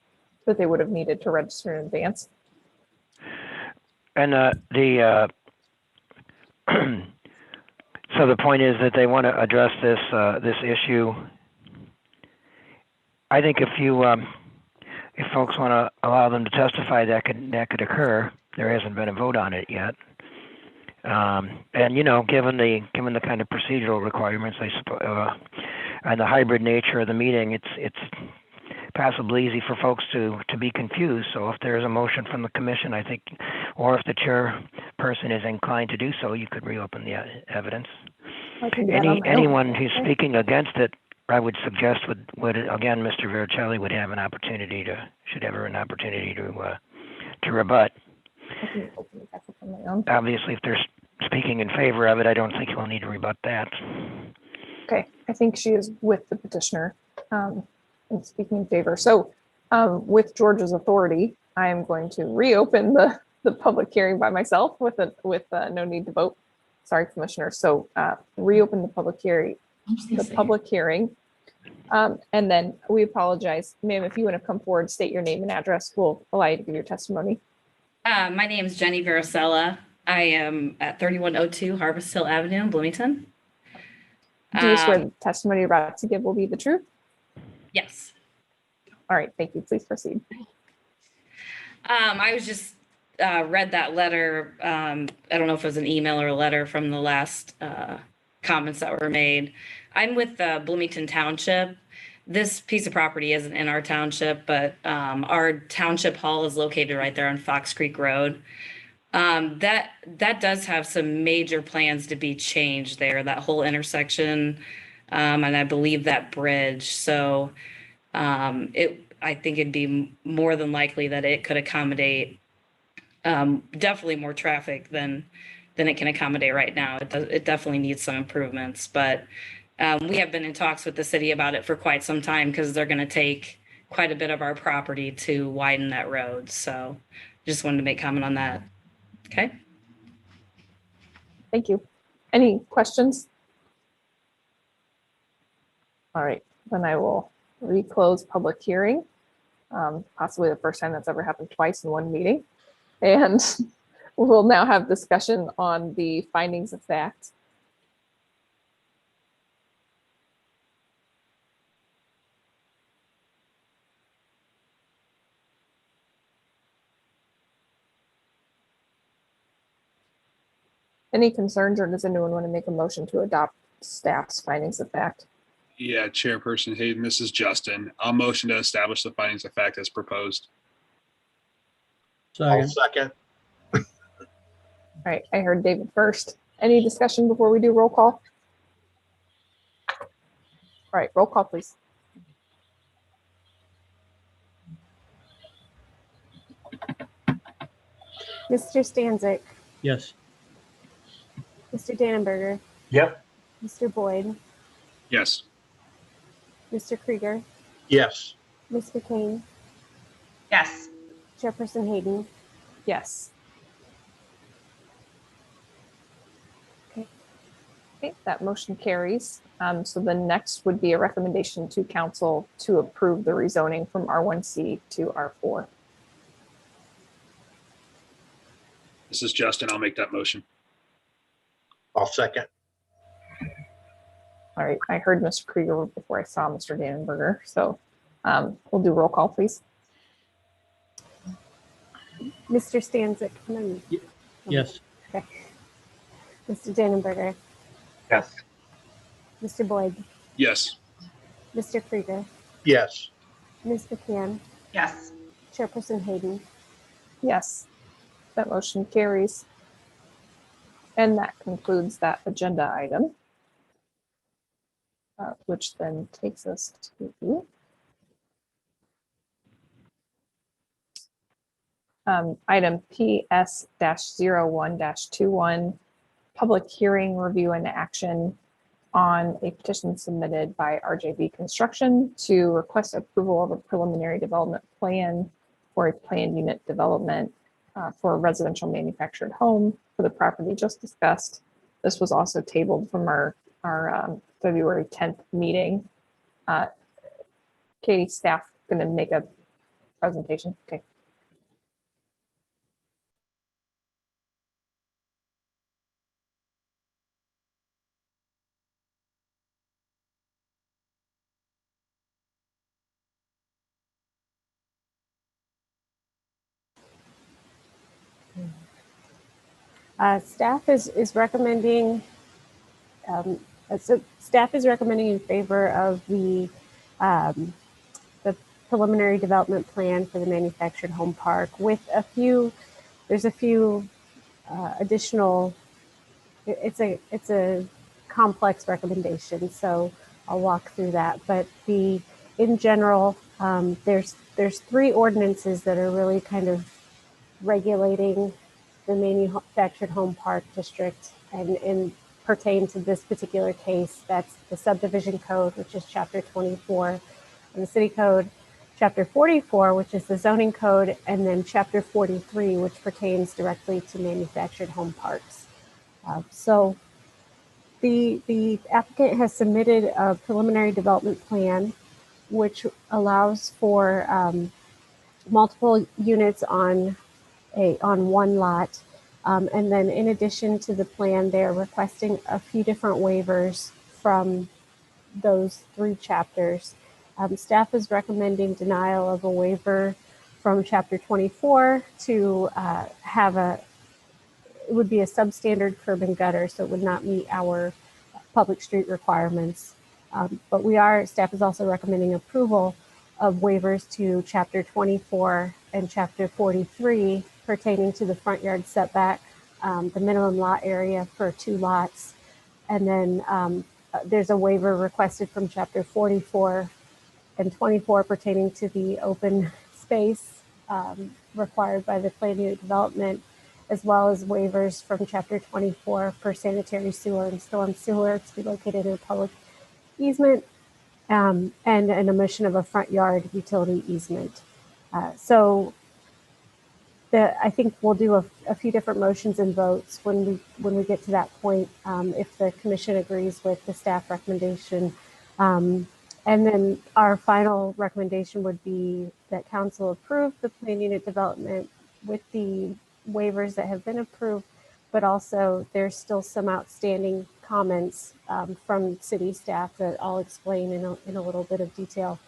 that they would have needed to register in advance. And so the point is that they want to address this issue. I think if folks want to allow them to testify, that could occur. There hasn't been a vote on it yet. And given the kind of procedural requirements, I suppose, and the hybrid nature of the meeting, it's possibly easy for folks to be confused. So if there's a motion from the commission, I think, or if the chairperson is inclined to do so, you could reopen the evidence. Anyone who's speaking against it, I would suggest would again, Mr. Varicelli should have an opportunity to rebut. Obviously, if they're speaking in favor of it, I don't think you'll need to rebut that. Okay, I think she is with the petitioner and speaking in favor. So with George's authority, I am going to reopen the public hearing by myself with no need to vote. Sorry, Commissioner. So reopen the public hearing. And then we apologize. Ma'am, if you want to come forward, state your name and address, we'll allow you to give your testimony. My name is Jenny Varicella. I am at 3102 Harvest Hill Avenue in Bloomington. Do you swear the testimony you're about to give will be the truth? Yes. All right, thank you. Please proceed. I was just read that letter. I don't know if it was an email or a letter from the last comments that were made. I'm with Bloomington Township. This piece of property isn't in our township, but our township hall is located right there on Fox Creek Road. That does have some major plans to be changed there, that whole intersection, and I believe that bridge. So I think it'd be more than likely that it could accommodate definitely more traffic than it can accommodate right now. It definitely needs some improvements, but we have been in talks with the city about it for quite some time because they're going to take quite a bit of our property to widen that road. So just wanted to make comment on that. Okay. Thank you. Any questions? All right, then I will reclose public hearing. Possibly the first time that's ever happened twice in one meeting. And we'll now have discussion on the findings of fact. Any concerns, or does anyone want to make a motion to adopt staff's findings of fact? Yeah, Chairperson Hayden, this is Justin. I'll motion to establish the findings of fact as proposed. I'll Second. second. All right, I heard David first. Any discussion before we do roll call? All right, roll call, please. Mr. Stanzik, Yes. Mr. Dannenberger, Yep. Mr. Boyd, Yes. Mr. Krieger, Yes. Ms. McCain, Yes. Chairperson Hayden. Yes. Okay, that motion carries. So the next would be a recommendation to council to approve the rezoning from R1C to R4. This is Justin. I'll make that motion. I'll second. All right, I heard Mr. Krieger before I saw Mr. Dannenberger. So we'll do roll call, please. Mr. Stanzik. Yes. Okay. Mr. Dannenberger, Yes. Mr. Boyd, Yes. Mr. Krieger, Yes. Ms. McCann, Yes. Chairperson Hayden. Yes, that motion carries. And that concludes that agenda item, which then takes us to item PS-01-21, public hearing, review, and action on a petition submitted by RJB Construction to request approval of a preliminary development plan for a planned unit development for a residential manufactured home for the property just discussed. This was also tabled from our February 10th meeting. Katie, staff going to make a presentation. Okay. Staff is recommending. So staff is recommending in favor of the preliminary development plan for the manufactured home park with a few. There's a few additional. It's a complex recommendation, so I'll walk through that. But in general, there's 3 ordinances that are really kind of regulating the manufactured home park district and pertain to this particular case. That's the subdivision code, which is chapter 24, and the city code, chapter 44, which is the zoning code, and then chapter 43, which pertains directly to manufactured home parks. So the applicant has submitted a preliminary development plan, which allows for multiple units on one lot. And then in addition to the plan, they're requesting a few different waivers from those 3 chapters. Staff is recommending denial of a waiver from chapter 24 to it would be a substandard curb and gutter, so it would not meet our public street requirements. But staff is also recommending approval of waivers to chapter 24 and chapter 43 pertaining to the front yard setback, the minimum lot area for 2 lots. And then there's a waiver requested from chapter 44 and 24 pertaining to the open space required by the planned unit development, as well as waivers from chapter 24 for sanitary sewer and storm sewer to be located in a public easement, and an omission of a front yard utility easement. So I think we'll do a few different motions and votes when we get to that point, if the commission agrees with the staff recommendation. And then our final recommendation would be that council approve the plan unit development with the waivers that have been approved, but also there's still some outstanding comments from city staff that I'll explain in a little bit of detail,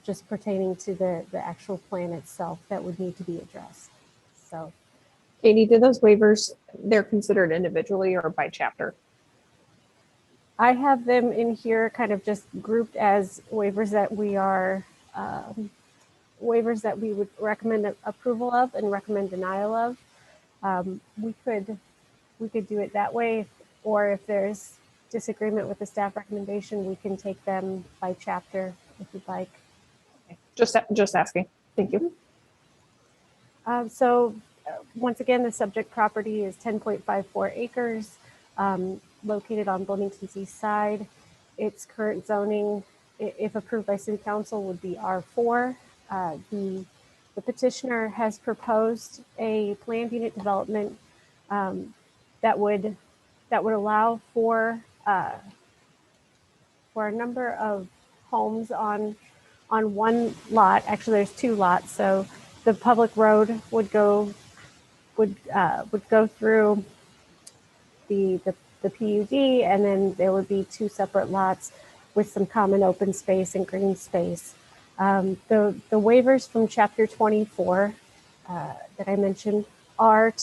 just pertaining to the actual plan itself that would need to be addressed. So, Katie, did those waivers, they're considered individually or by chapter? I have them in here kind of just grouped as waivers that we are, waivers that we would recommend approval of and recommend denial of. We could do it that way, or if there's disagreement with the staff recommendation, we can take them by chapter if you'd like. Okay. Just asking. Thank you. So once again, the subject property is 10.54 acres. Located on Bloomington's east side. Its current zoning, if approved by city council, would be R4. The petitioner has proposed a planned unit development that would allow for a number of homes on one lot. Actually, there's 2 lots. So the public road would go through the PUD, and then there would be 2 separate lots with some common open space and green space. The waivers from chapter 24 that I mentioned are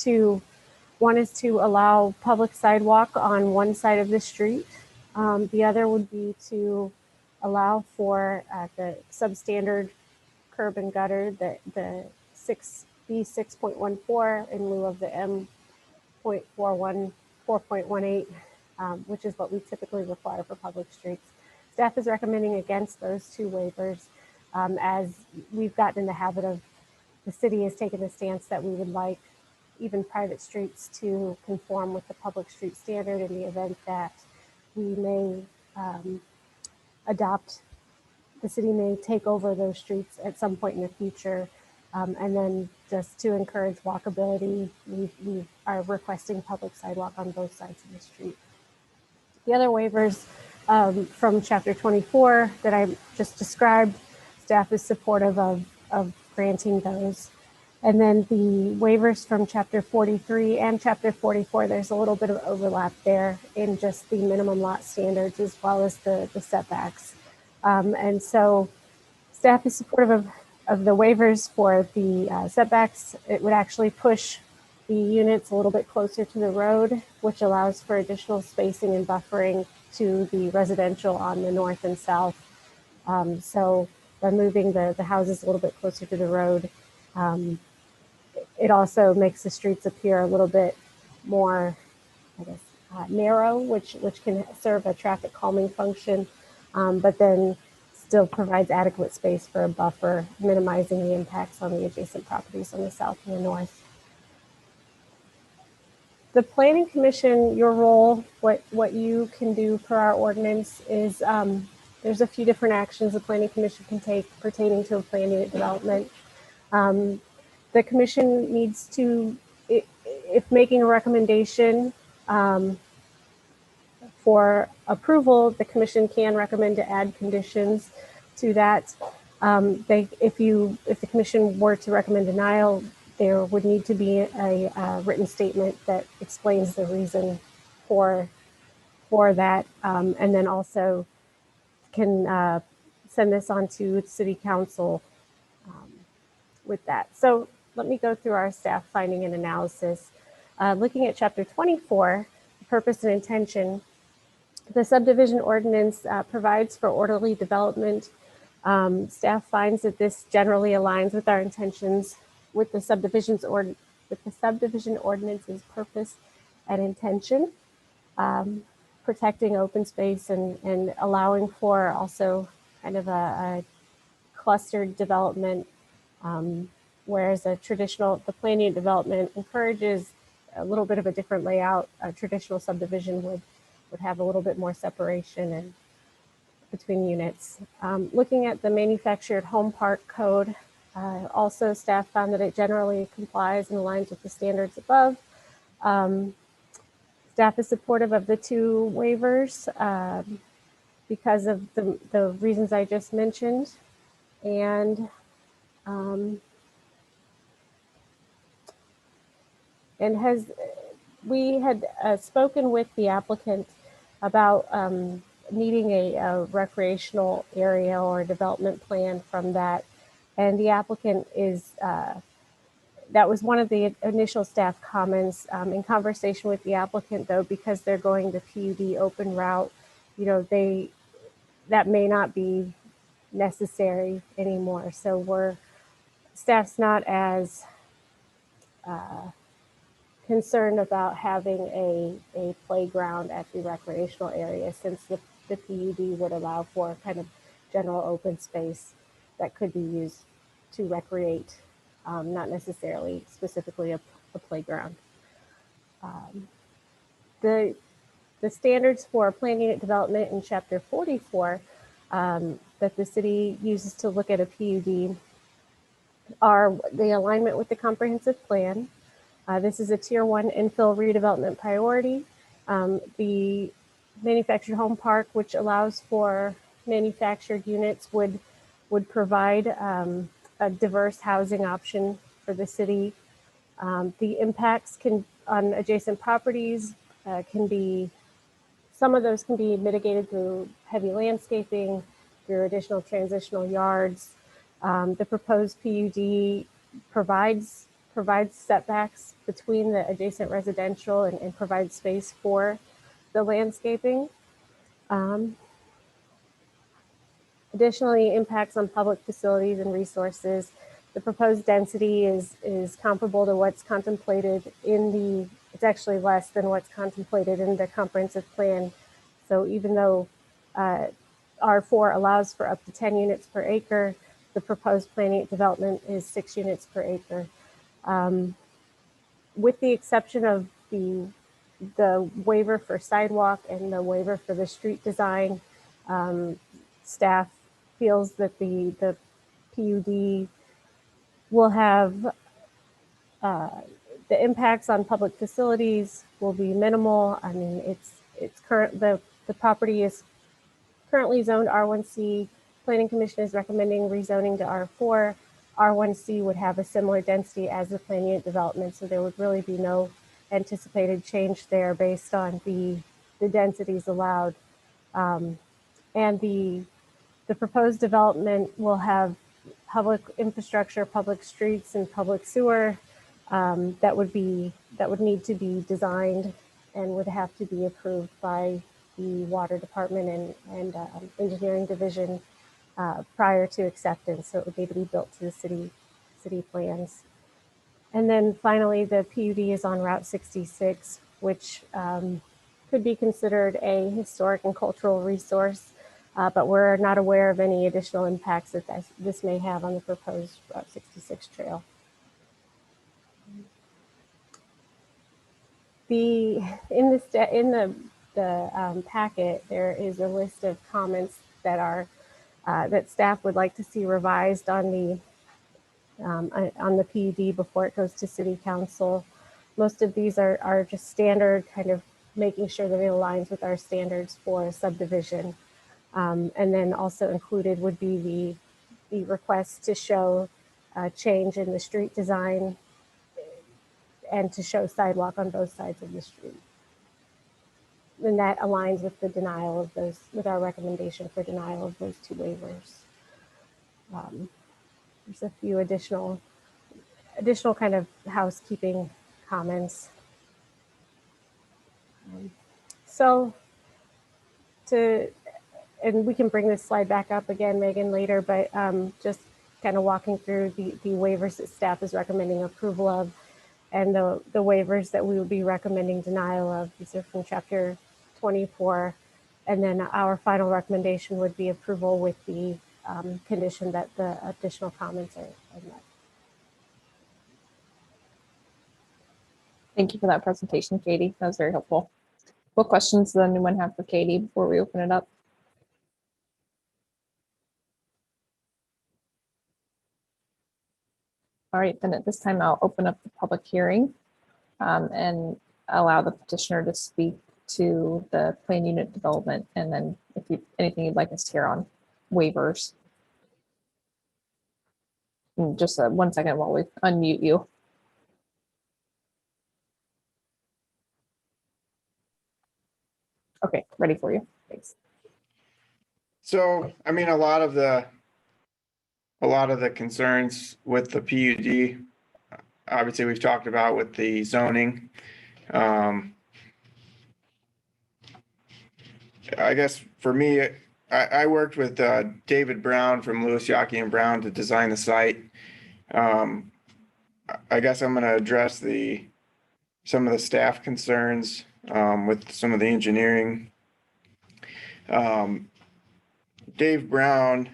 one is to allow public sidewalk on one side of the street. The other would be to allow for the substandard curb and gutter, the 6B6.14 in lieu of the M.41 4.18, which is what we typically require for public streets. Staff is recommending against those 2 waivers, as we've gotten in the habit of, the city has taken the stance that we would like even private streets to conform with the public street standard in the event that we may the city may take over those streets at some point in the future. And then just to encourage walkability, we are requesting public sidewalk on both sides of the street. The other waivers from chapter 24 that I just described, staff is supportive of granting those. And then the waivers from chapter 43 and chapter 44, there's a little bit of overlap there in just the minimum lot standards as well as the setbacks. And so staff is supportive of the waivers for the setbacks. It would actually push the units a little bit closer to the road, which allows for additional spacing and buffering to the residential on the north and south. So by moving the houses a little bit closer to the road, it also makes the streets appear a little bit more, I guess, narrow, which can serve a traffic calming function, but then still provides adequate space for a buffer, minimizing the impacts on the adjacent properties on the south and the north. The Planning Commission, your role, what you can do per our ordinance is there's a few different actions the Planning Commission can take pertaining to a planned unit development. The commission needs to, if making a recommendation for approval, the commission can recommend to add conditions to that. If the commission were to recommend denial, there would need to be a written statement that explains the reason for that, and then also can send this on to city council with that. So let me go through our staff finding and analysis. Looking at chapter 24, purpose and intention, the subdivision ordinance provides for orderly development. Staff finds that this generally aligns with our intentions with the subdivisions with the subdivision ordinance's purpose and intention, protecting open space and allowing for also kind of a clustered development, whereas the planning and development encourages a little bit of a different layout. A traditional subdivision would have a little bit more separation and between units. Looking at the manufactured home park code, also staff found that it generally complies and aligns with the standards above. Staff is supportive of the two waivers because of the reasons I just mentioned. And we had spoken with the applicant about needing a recreational area or a development plan from that. And the applicant is, that was one of the initial staff comments. In conversation with the applicant though, because they're going the PUD open route, you know, that may not be necessary anymore. So staff's not as concerned about having a playground at the recreational area, since the PUD would allow for kind of general open space that could be used to recreate, not necessarily specifically a playground. The standards for planning and development in Chapter 44 that the city uses to look at a PUD are the alignment with the comprehensive plan. This is a Tier 1 infill redevelopment priority. The manufactured home park, which allows for manufactured units, would provide a diverse housing option for the city. The impacts on adjacent properties some of those can be mitigated through heavy landscaping, through additional transitional yards. The proposed PUD provides setbacks between the adjacent residential and provides space for the landscaping. Additionally, impacts on public facilities and resources. The proposed density is comparable to what's contemplated it's actually less than what's contemplated in the comprehensive plan. So even though R4 allows for up to 10 units per acre, the proposed planning development is 6 units per acre. With the exception of the waiver for sidewalk and the waiver for the street design, staff feels that the PUD will have the impacts on public facilities will be minimal. I mean, the property is currently zoned R1C. Planning Commission is recommending rezoning to R4. R1C would have a similar density as the planned unit development, so there would really be no anticipated change there based on the densities allowed. And the proposed development will have public infrastructure, public streets, and public sewer that would need to be designed and would have to be approved by the Water Department and Engineering Division prior to acceptance. So it would need to be built to the city plans. And then finally, the PUD is on Route 66, which could be considered a historic and cultural resource, but we're not aware of any additional impacts that this may have on the proposed Route 66 trail. In the packet, there is a list of comments that staff would like to see revised on the PUD before it goes to City Council. Most of these are just standard, kind of making sure that it aligns with our standards for subdivision. And then also included would be the request to show a change in the street design and to show sidewalk on both sides of the street. And that aligns with the denial of those, with our recommendation for denial of those two waivers. There's a few additional kind of housekeeping comments. And we can bring this slide back up again, Megan, later, but just kind of walking through the waivers that staff is recommending approval of. And the waivers that we would be recommending denial of, these are from chapter 24. And then our final recommendation would be approval with the condition that the additional comments are met. Thank you for that presentation, Katie. That was very helpful. What questions does anyone have for Katie before we open it up? All right, then at this time, I'll open up the public hearing and allow the petitioner to speak to the plan unit development. And then if you anything you'd like us to hear on waivers. And just 1 second while we unmute you. Okay, ready for you. Thanks. So, I mean, a lot of the concerns with the PUD, obviously we've talked about with the zoning. I guess for me, I worked with David Brown from Lewis, Yaki and Brown to design the site. I guess I'm going to address some of the staff concerns with some of the engineering. Dave Brown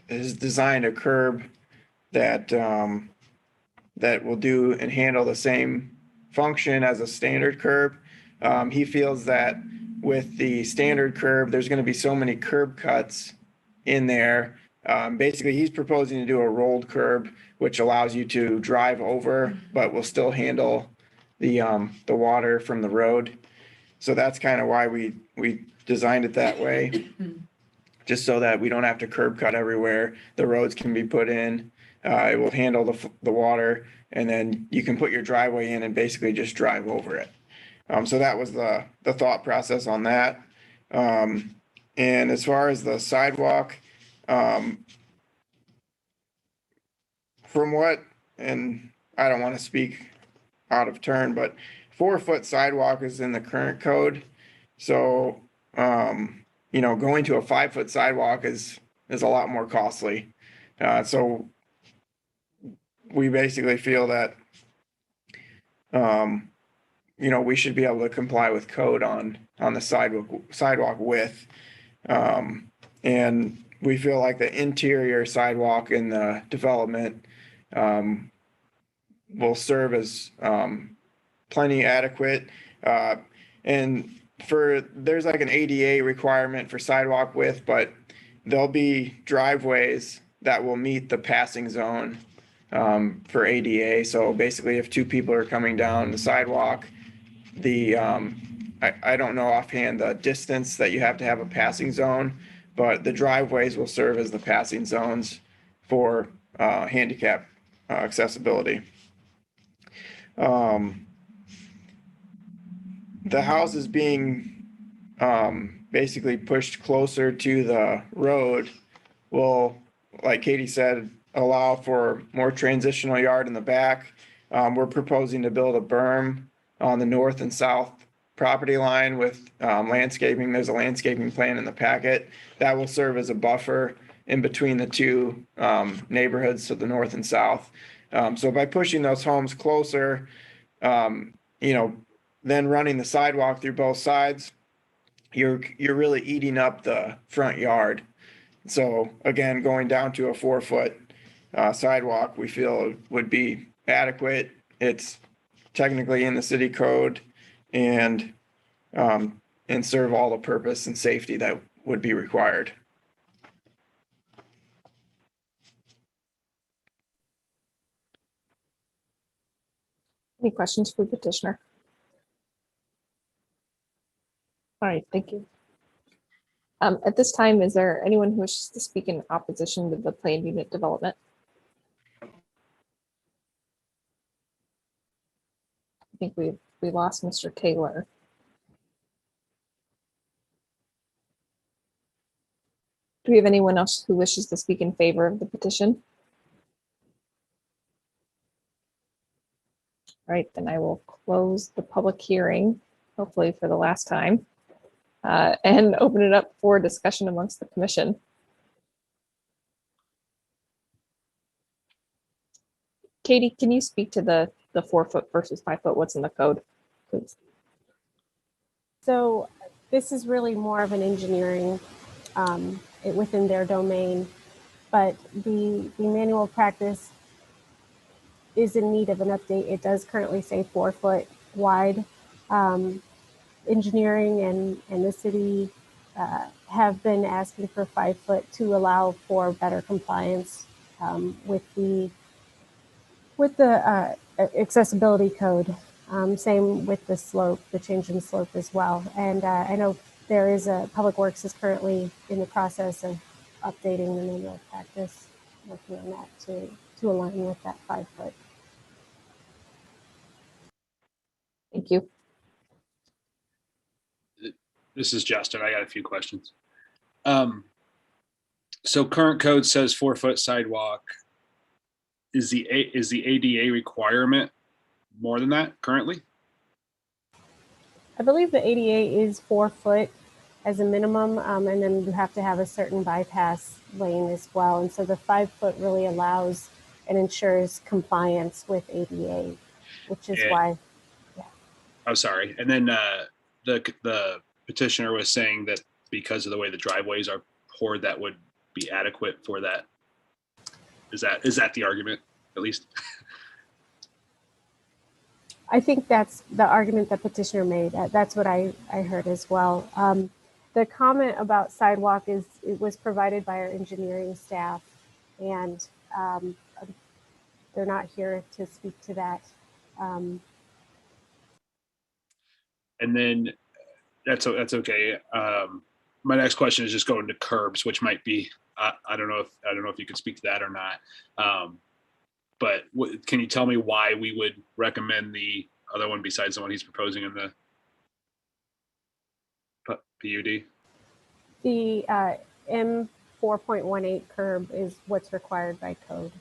has designed a curb that that will do and handle the same function as a standard curb. He feels that with the standard curb, there's going to be so many curb cuts in there. Basically, he's proposing to do a rolled curb, which allows you to drive over, but will still handle the water from the road. So that's kind of why we designed it that way, just so that we don't have to curb cut everywhere. The roads can be put in. It will handle the water, and then you can put your driveway in and basically just drive over it. So that was the thought process on that. And as far as the sidewalk, from what, and I don't want to speak out of turn, but 4-foot sidewalk is in the current code. So, you know, going to a 5-foot sidewalk is a lot more costly. So we basically feel that, you know, we should be able to comply with code on the sidewalk width. And we feel like the interior sidewalk in the development will serve as plenty adequate. And there's like an ADA requirement for sidewalk width, but there'll be driveways that will meet the passing zone for ADA. So basically, if 2 people are coming down the sidewalk, I don't know offhand the distance that you have to have a passing zone, but the driveways will serve as the passing zones for handicap accessibility. The house is being basically pushed closer to the road will, like Katie said, allow for more transitional yard in the back. We're proposing to build a berm on the north and south property line with landscaping. There's a landscaping plan in the packet that will serve as a buffer in between the 2 neighborhoods, so the north and south. So by pushing those homes closer, you know, then running the sidewalk through both sides, you're really eating up the front yard. So again, going down to a 4-foot sidewalk, we feel would be adequate. It's technically in the city code and serve all the purpose and safety that would be required. Any questions for the petitioner? All right, thank you. At this time, is there anyone who wishes to speak in opposition to the planned unit development? I think we lost Mr. Taylor. Do we have anyone else who wishes to speak in favor of the petition? All right, then I will close the public hearing, hopefully for the last time, and open it up for discussion amongst the commission. Katie, can you speak to the the 4 foot versus 5 foot? What's in the code? Please. So this is really more of an engineering within their domain, but the manual of practice is in need of an update. It does currently say 4 foot wide. Engineering and the city have been asking for 5 foot to allow for better compliance with the accessibility code. Same with the slope, the change in slope as well. And I know there is Public Works is currently in the process of updating the manual of practice, working on that to align with that 5 foot. Thank you. This is Justin. I got a few questions. So current code says 4 foot sidewalk. Is the ADA requirement more than that currently? I believe the ADA is 4 foot as a minimum, and then you have to have a certain bypass lane as well. And so the 5 foot really allows and ensures compliance with ADA, which is why. Yeah. Oh, sorry. And then the petitioner was saying that because of the way the driveways are poured, that would be adequate for that. Is that the argument, at least? I think that's the argument that petitioner made. That's what I heard as well. The comment about sidewalk it was provided by our engineering staff, and they're not here to speak to that. And then that's okay. My next question is just going to curbs, which might be I don't know if you could speak to that or not. But can you tell me why we would recommend the other one besides the one he's proposing in the PUD? The M4.18 curb is what's required by code.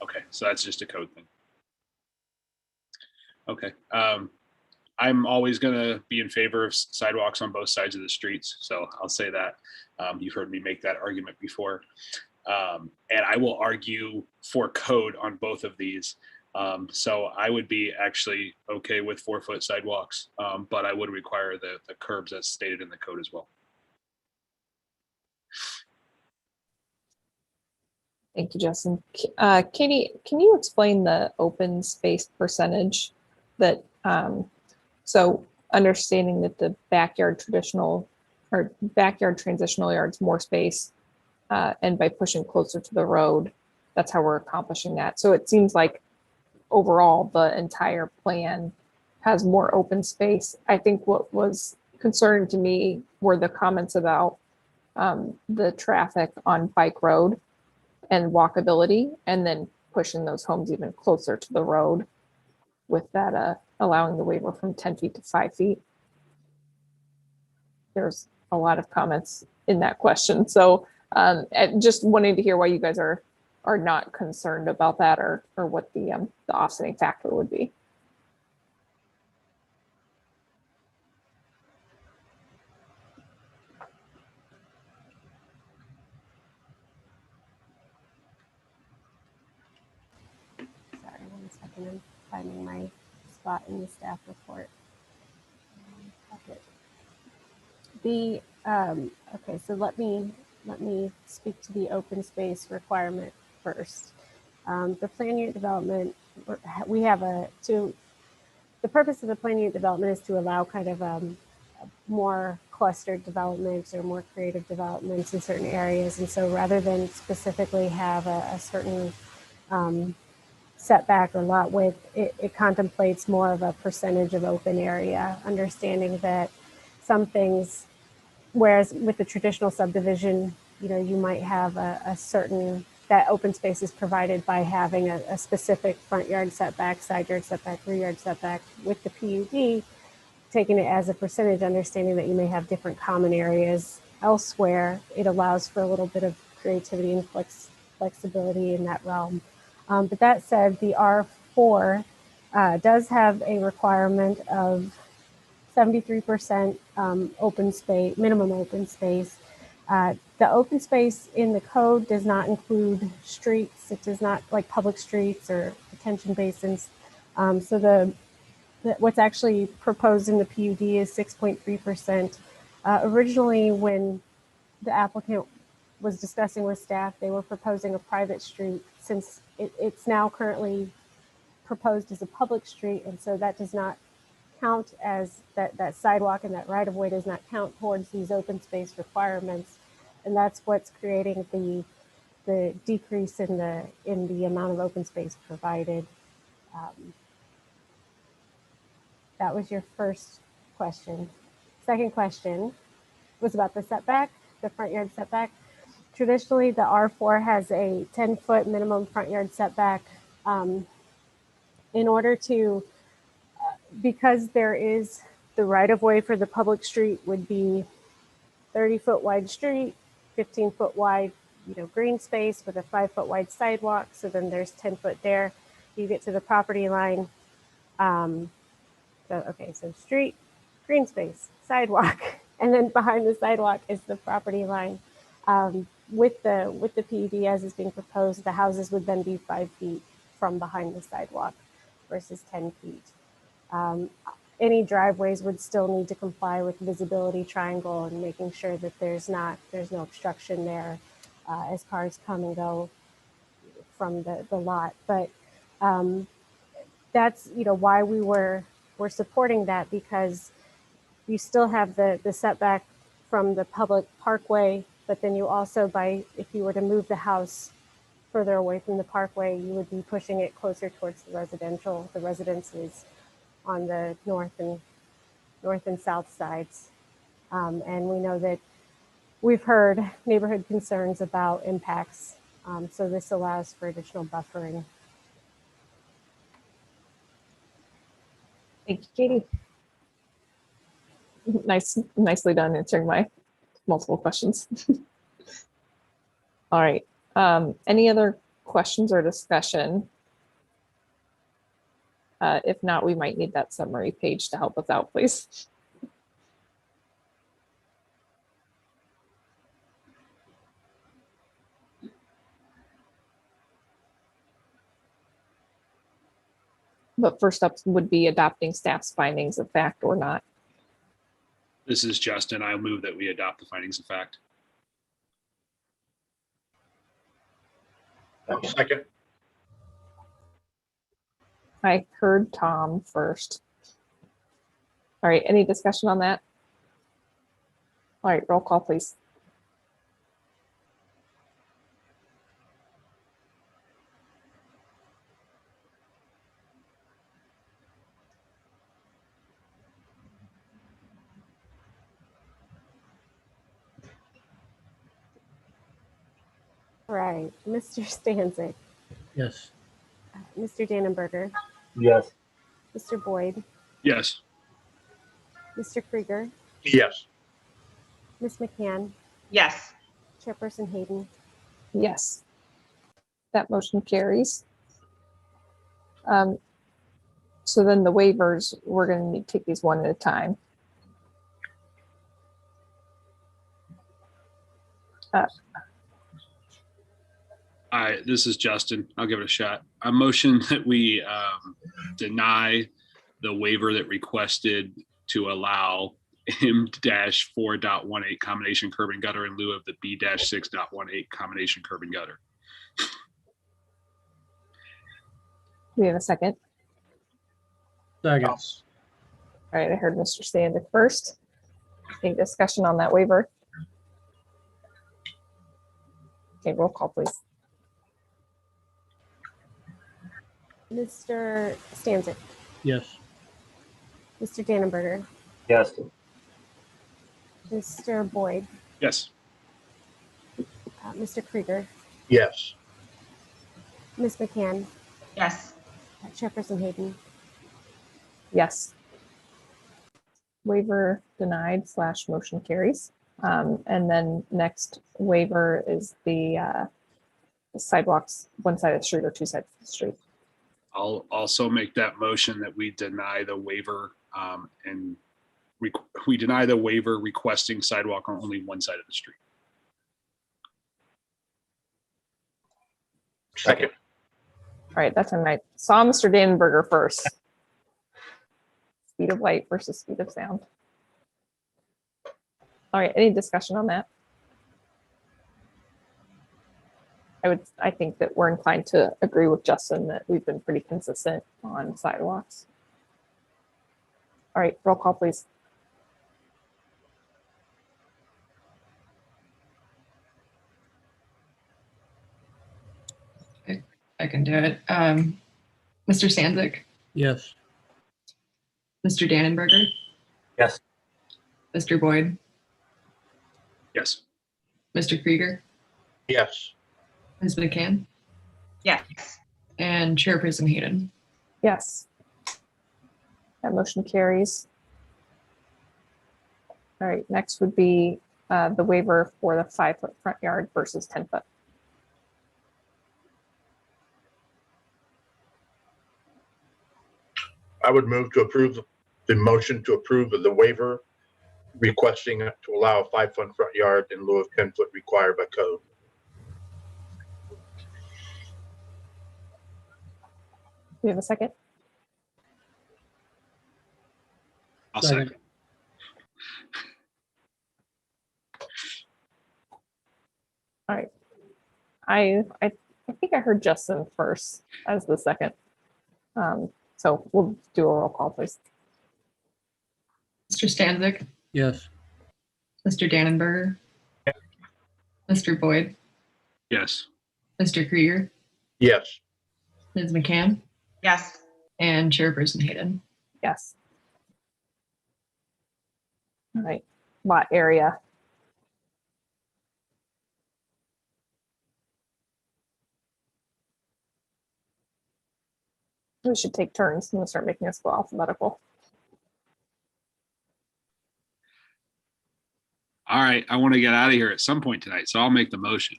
Okay, so that's just a code thing. Okay. I'm always going to be in favor of sidewalks on both sides of the streets. So I'll say that. You've heard me make that argument before. And I will argue for code on both of these. So I would be actually okay with 4 foot sidewalks, but I would require the curbs as stated in the code as well. Thank you, Justin. Katie, can you explain the open space percentage that, so understanding that the backyard transitional yards more space, and by pushing closer to the road, that's how we're accomplishing that. So it seems like overall the entire plan has more open space. I think what was concerning to me were the comments about the traffic on Bike Road and walkability, and then pushing those homes even closer to the road with that allowing the waiver from 10 feet to 5 feet. There's a lot of comments in that question. So just wanting to hear why you guys are not concerned about that, or what the offsetting factor would be. Sorry, 1 second. I'm finding my spot in the staff report. Okay, so let me speak to the open space requirement first. The plan unit development, the purpose of the plan unit development is to allow kind of more clustered developments or more creative developments in certain areas. And so rather than specifically have a certain setback or lot width, it contemplates more of a percentage of open area, understanding that some things, whereas with the traditional subdivision, you might have a certain, that open space is provided by having a specific front yard setback, side yard setback, rear yard setback. With the PUD, taking it as a percentage, understanding that you may have different common areas elsewhere, it allows for a little bit of creativity and flexibility in that realm. But that said, the R4 does have a requirement of 73% open space, minimum open space. The open space in the code does not include streets. It does not, like public streets or detention basins. So what's actually proposed in the PUD is 6.3%. Originally, when the applicant was discussing with staff, they were proposing a private street. Since it's now currently proposed as a public street, and so that does not count as that sidewalk, and that right of way does not count towards these open space requirements, and that's what's creating the decrease in the amount of open space provided. That was your first question. Second question was about the setback, the front yard setback. Traditionally, the R4 has a 10-foot minimum front yard setback. In order to, because there is the right-of-way for the public street would be 30-foot wide street, 15-foot wide, green space with a 5-foot wide sidewalk. So then there's 10 foot there. You get to the property line. So street, green space, sidewalk, and then behind the sidewalk is the property line. With the PUD as is being proposed, the houses would then be 5 feet from behind the sidewalk versus 10 feet. Any driveways would still need to comply with visibility triangle and making sure that there's no obstruction there as cars come and go from the lot. But that's why we're supporting that, because you still have the setback from the public parkway, but then you also, if you were to move the house further away from the parkway, you would be pushing it closer towards the residences on the north and south sides. And we know that we've heard neighborhood concerns about impacts. So this allows for additional buffering. Thank you, Katie. Nicely done answering my multiple questions. All right. Any other questions or discussion? If not, we might need that summary page to help us out, please. But first up would be adopting staff's findings of fact or not. This is Justin. I move that we adopt the findings of fact. Second. I heard Tom first. All right, any discussion on that? All right, roll call, please. All right, Mr. Stanzik, Yes. Mr. Dannenberger, Yes. Mr. Boyd, Yes. Mr. Krieger, Yes. Ms. McCann, Yes. Chairperson Hayden. Yes. That motion carries. So then the waivers, we're going to need to take these one at a time. This is Justin. I'll give it a shot. I motion that we deny the waiver that requested to allow M-4.18 combination curb and gutter in lieu of the B-6.18 combination curb and gutter. Do we have a second? Second. All right, I heard Mr. Stanzik first. Any discussion on that waiver? Okay, roll call, please. Mr. Stanzik, Yes. Mr. Dannenberger, Yes. Mr. Boyd, Yes. Mr. Krieger, Yes. Ms. McCann, Yes. Chairperson Hayden. Yes. Waiver denied / motion carries. And then next waiver is the sidewalks, one side of the street or two sides of the street. I'll also make that motion that we deny the waiver we deny the waiver requesting sidewalk on only one side of the street. Second. right, that time I saw Mr. Dannenberger first. Speed of light versus speed of sound. All right, any discussion on that? I think that we're inclined to agree with Justin that we've been pretty consistent on sidewalks. All right, roll call, please. I can do it. Mr. Stanzik, Yes. Mr. Dannenberger, Yes. Mr. Boyd, Yes. Mr. Krieger, Yes. Ms. McCann, Yes. and Chairperson Hayden. Yes. That motion carries. All right, next would be the waiver for the 5-foot front yard versus 10-foot. I would move to approve the motion to approve of the waiver requesting to allow a 5-foot front yard in lieu of 10-foot required by code. Do we have a second? I'll second. All right. I think I heard Justin first as the second. So we'll do a roll call, please. Mr. Stanzik, Yes. Mr. Dannenberger, Mr. Boyd, Yes. Mr. Krieger, Yes. Ms. McCann, Yes. and Chairperson Hayden. Yes. All right, lot area. We should take turns. I'm gonna start making us go alphabetical. All right, I want to get out of here at some point tonight, so I'll make the motion.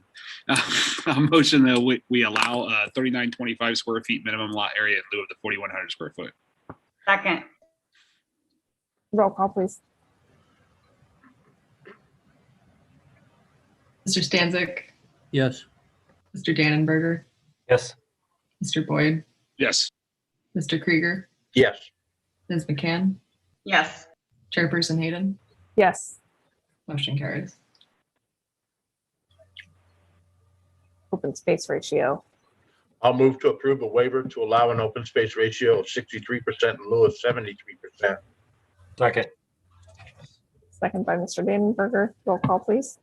A motion that we allow 3,925 square feet minimum lot area in lieu of the 4,100 square foot. Second. Roll call, please. Mr. Stanzik, Yes. Mr. Dannenberger, Yes. Mr. Boyd, Yes. Mr. Krieger, Yes. Ms. McCann, Yes. Chairperson Hayden. Yes. Motion carries. Open space ratio. I'll move to approve a waiver to allow an open space ratio of 63% in lieu of 73%. Second. Second by Mr. Dannenberger. Roll call, please.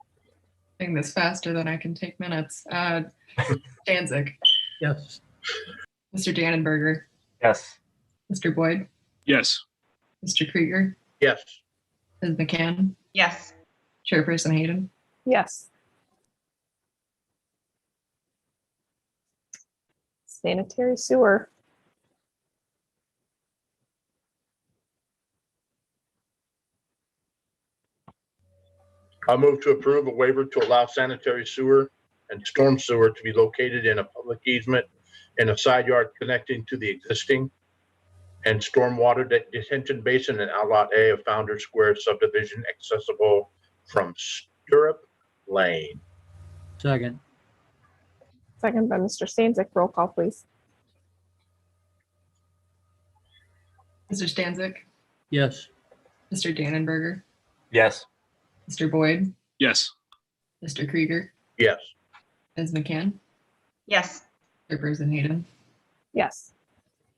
Doing this faster than I can take minutes. Stanzik, Yes. Mr. Dannenberger, Yes. Mr. Boyd, Yes. Mr. Krieger, Yes. Ms. McCann, Yes. Chairperson Hayden. Yes. Sanitary sewer. I'll move to approve a waiver to allow sanitary sewer and storm sewer to be located in a public easement in a side yard connecting to the existing and stormwater detention basin in Outlot A of Founders Square subdivision accessible from Stirrup Lane. Second. Second by Mr. Stanzik. Roll call, please. Mr. Stanzik, Yes. Mr. Dannenberger, Yes. Mr. Boyd, Yes. Mr. Krieger, Yes. Ms. McCann, Yes. Chairperson Hayden. Yes.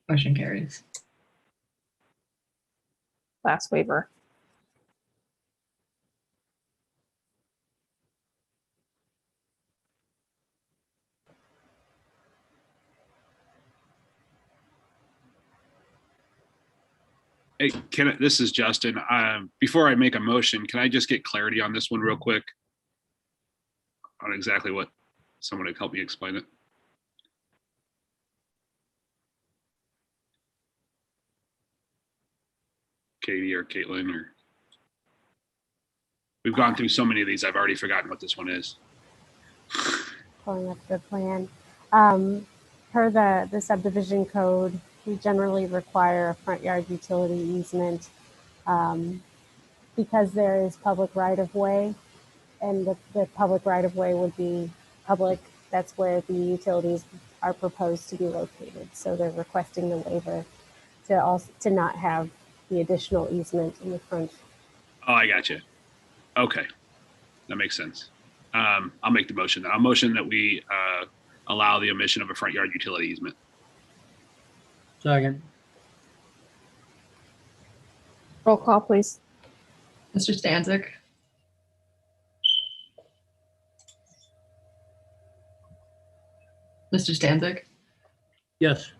Motion carries. Last waiver. Hey, this is Justin. Before I make a motion, can I just get clarity on this one real quick? On exactly what someone could help me explain it. Katie or Caitlin, or we've gone through so many of these, I've already forgotten what this one is. Pulling up the plan. Per the subdivision code, we generally require a front yard utility easement because there is public right of way, and the public right of way would be public. That's where the utilities are proposed to be located. So they're requesting the waiver to not have the additional easement in the front. Oh, I got you. Okay, that makes sense. I'll make the motion. I'll motion that we allow the omission of a front yard utility easement. Second. Roll call, please. Mr. Stanzik, Mr. Stanzik, Yes.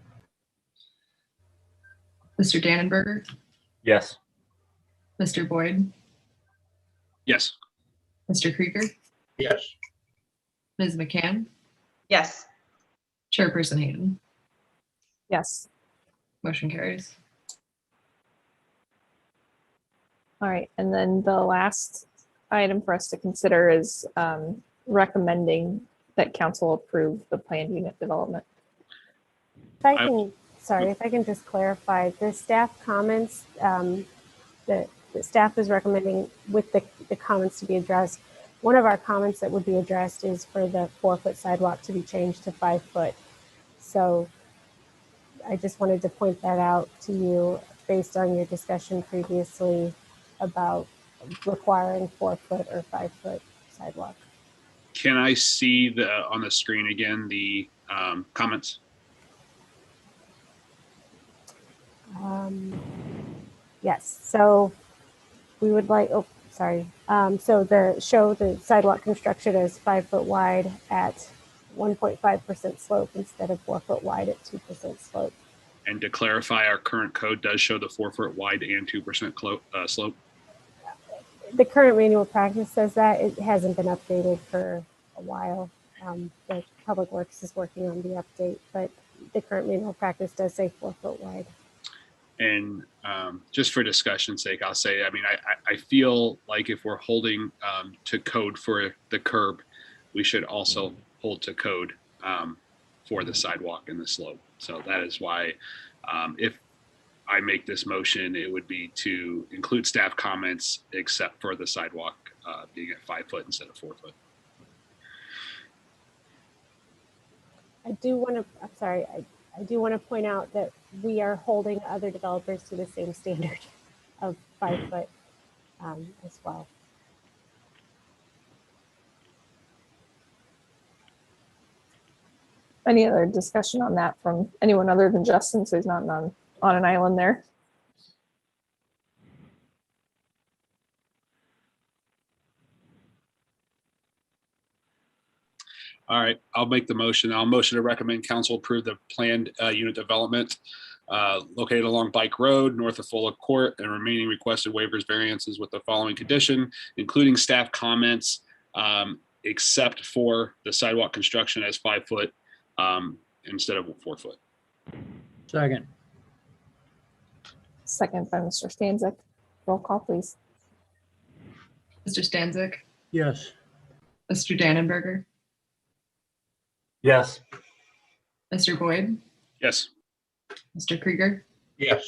Mr. Dannenberger, Yes. Mr. Boyd, Yes. Mr. Krieger, Yes. Ms. McCann, Yes. Chairperson Hayden. Yes. Motion carries. All right, and then the last item for us to consider is recommending that council approve the planned unit development. If I can, sorry, if I can just clarify, the staff comments, the staff is recommending with the comments to be addressed. One of our comments that would be addressed is for the 4-foot sidewalk to be changed to 5 foot. So I just wanted to point that out to you based on your discussion previously about requiring 4-foot or 5-foot sidewalk. Can I see on the screen again the comments? Yes, so we would like, oh, sorry. So show the sidewalk construction as 5 foot wide at 1.5% slope instead of 4 foot wide at 2% slope. And to clarify, our current code does show the 4-foot wide and 2% slope. The current manual practice says that. It hasn't been updated for a while. The Public Works is working on the update, but the current manual practice does say 4 foot wide. And just for discussion's sake, I'll say, I mean, I feel like if we're holding to code for the curb, we should also hold to code for the sidewalk and the slope. So that is why if I make this motion, it would be to include staff comments except for the sidewalk being at 5 foot instead of 4 foot. I do want to, I'm sorry, I do want to point out that we are holding other developers to the same standard of 5 foot as well. Any other discussion on that from anyone other than Justin, so he's not on an island there? All right, I'll make the motion. I'll motion to recommend council approve the planned unit development located along Bike Road, north of Fuller Court, and remaining requested waivers, variances with the following condition, including staff comments, except for the sidewalk construction as 5 foot instead of 4 foot. Second. Second by Mr. Stanzik. Roll call, please. Mr. Stanzik, Yes. Mr. Dannenberger, Yes. Mr. Boyd, Yes. Mr. Krieger, Yes.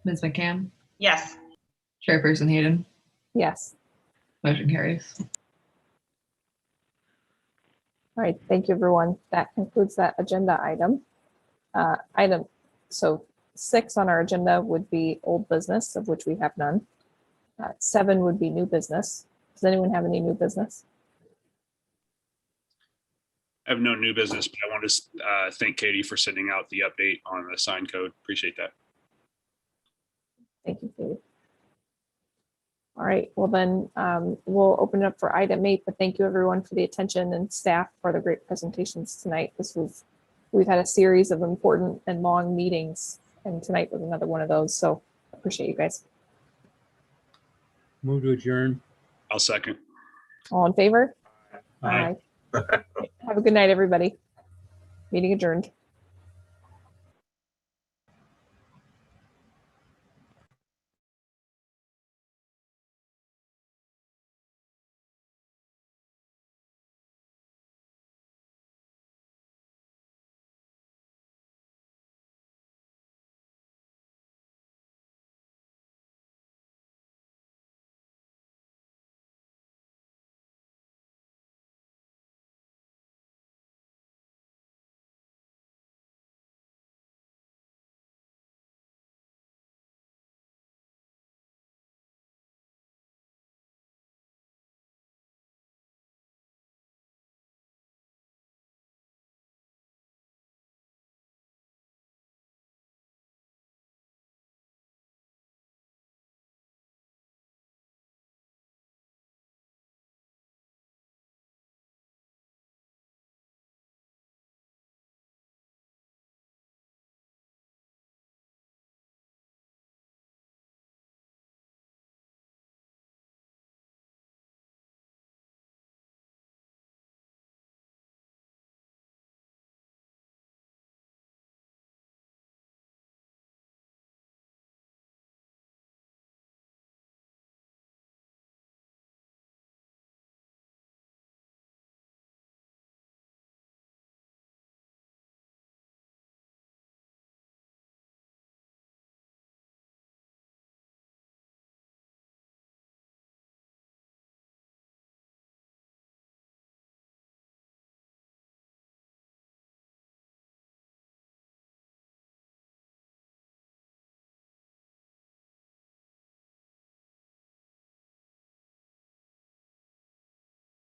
Ms. McCann, Yes. Chairperson Hayden. Yes. Motion carries. All right, thank you, everyone. That concludes that agenda item. So 6 on our agenda would be old business, of which we have none. 7 would be new business. Does anyone have any new business? I have no new business, but I want to thank Katie for sending out the update on the sign code. Appreciate that. Thank you, Katie. All right, well then we'll open it up for item 8, but thank you everyone for the attention and staff for the great presentations tonight. We've had a series of important and long meetings, and tonight was another one of those, so appreciate you guys. Move to adjourn. I'll second. All in favor? Aye. Have a good night, everybody. Meeting adjourned.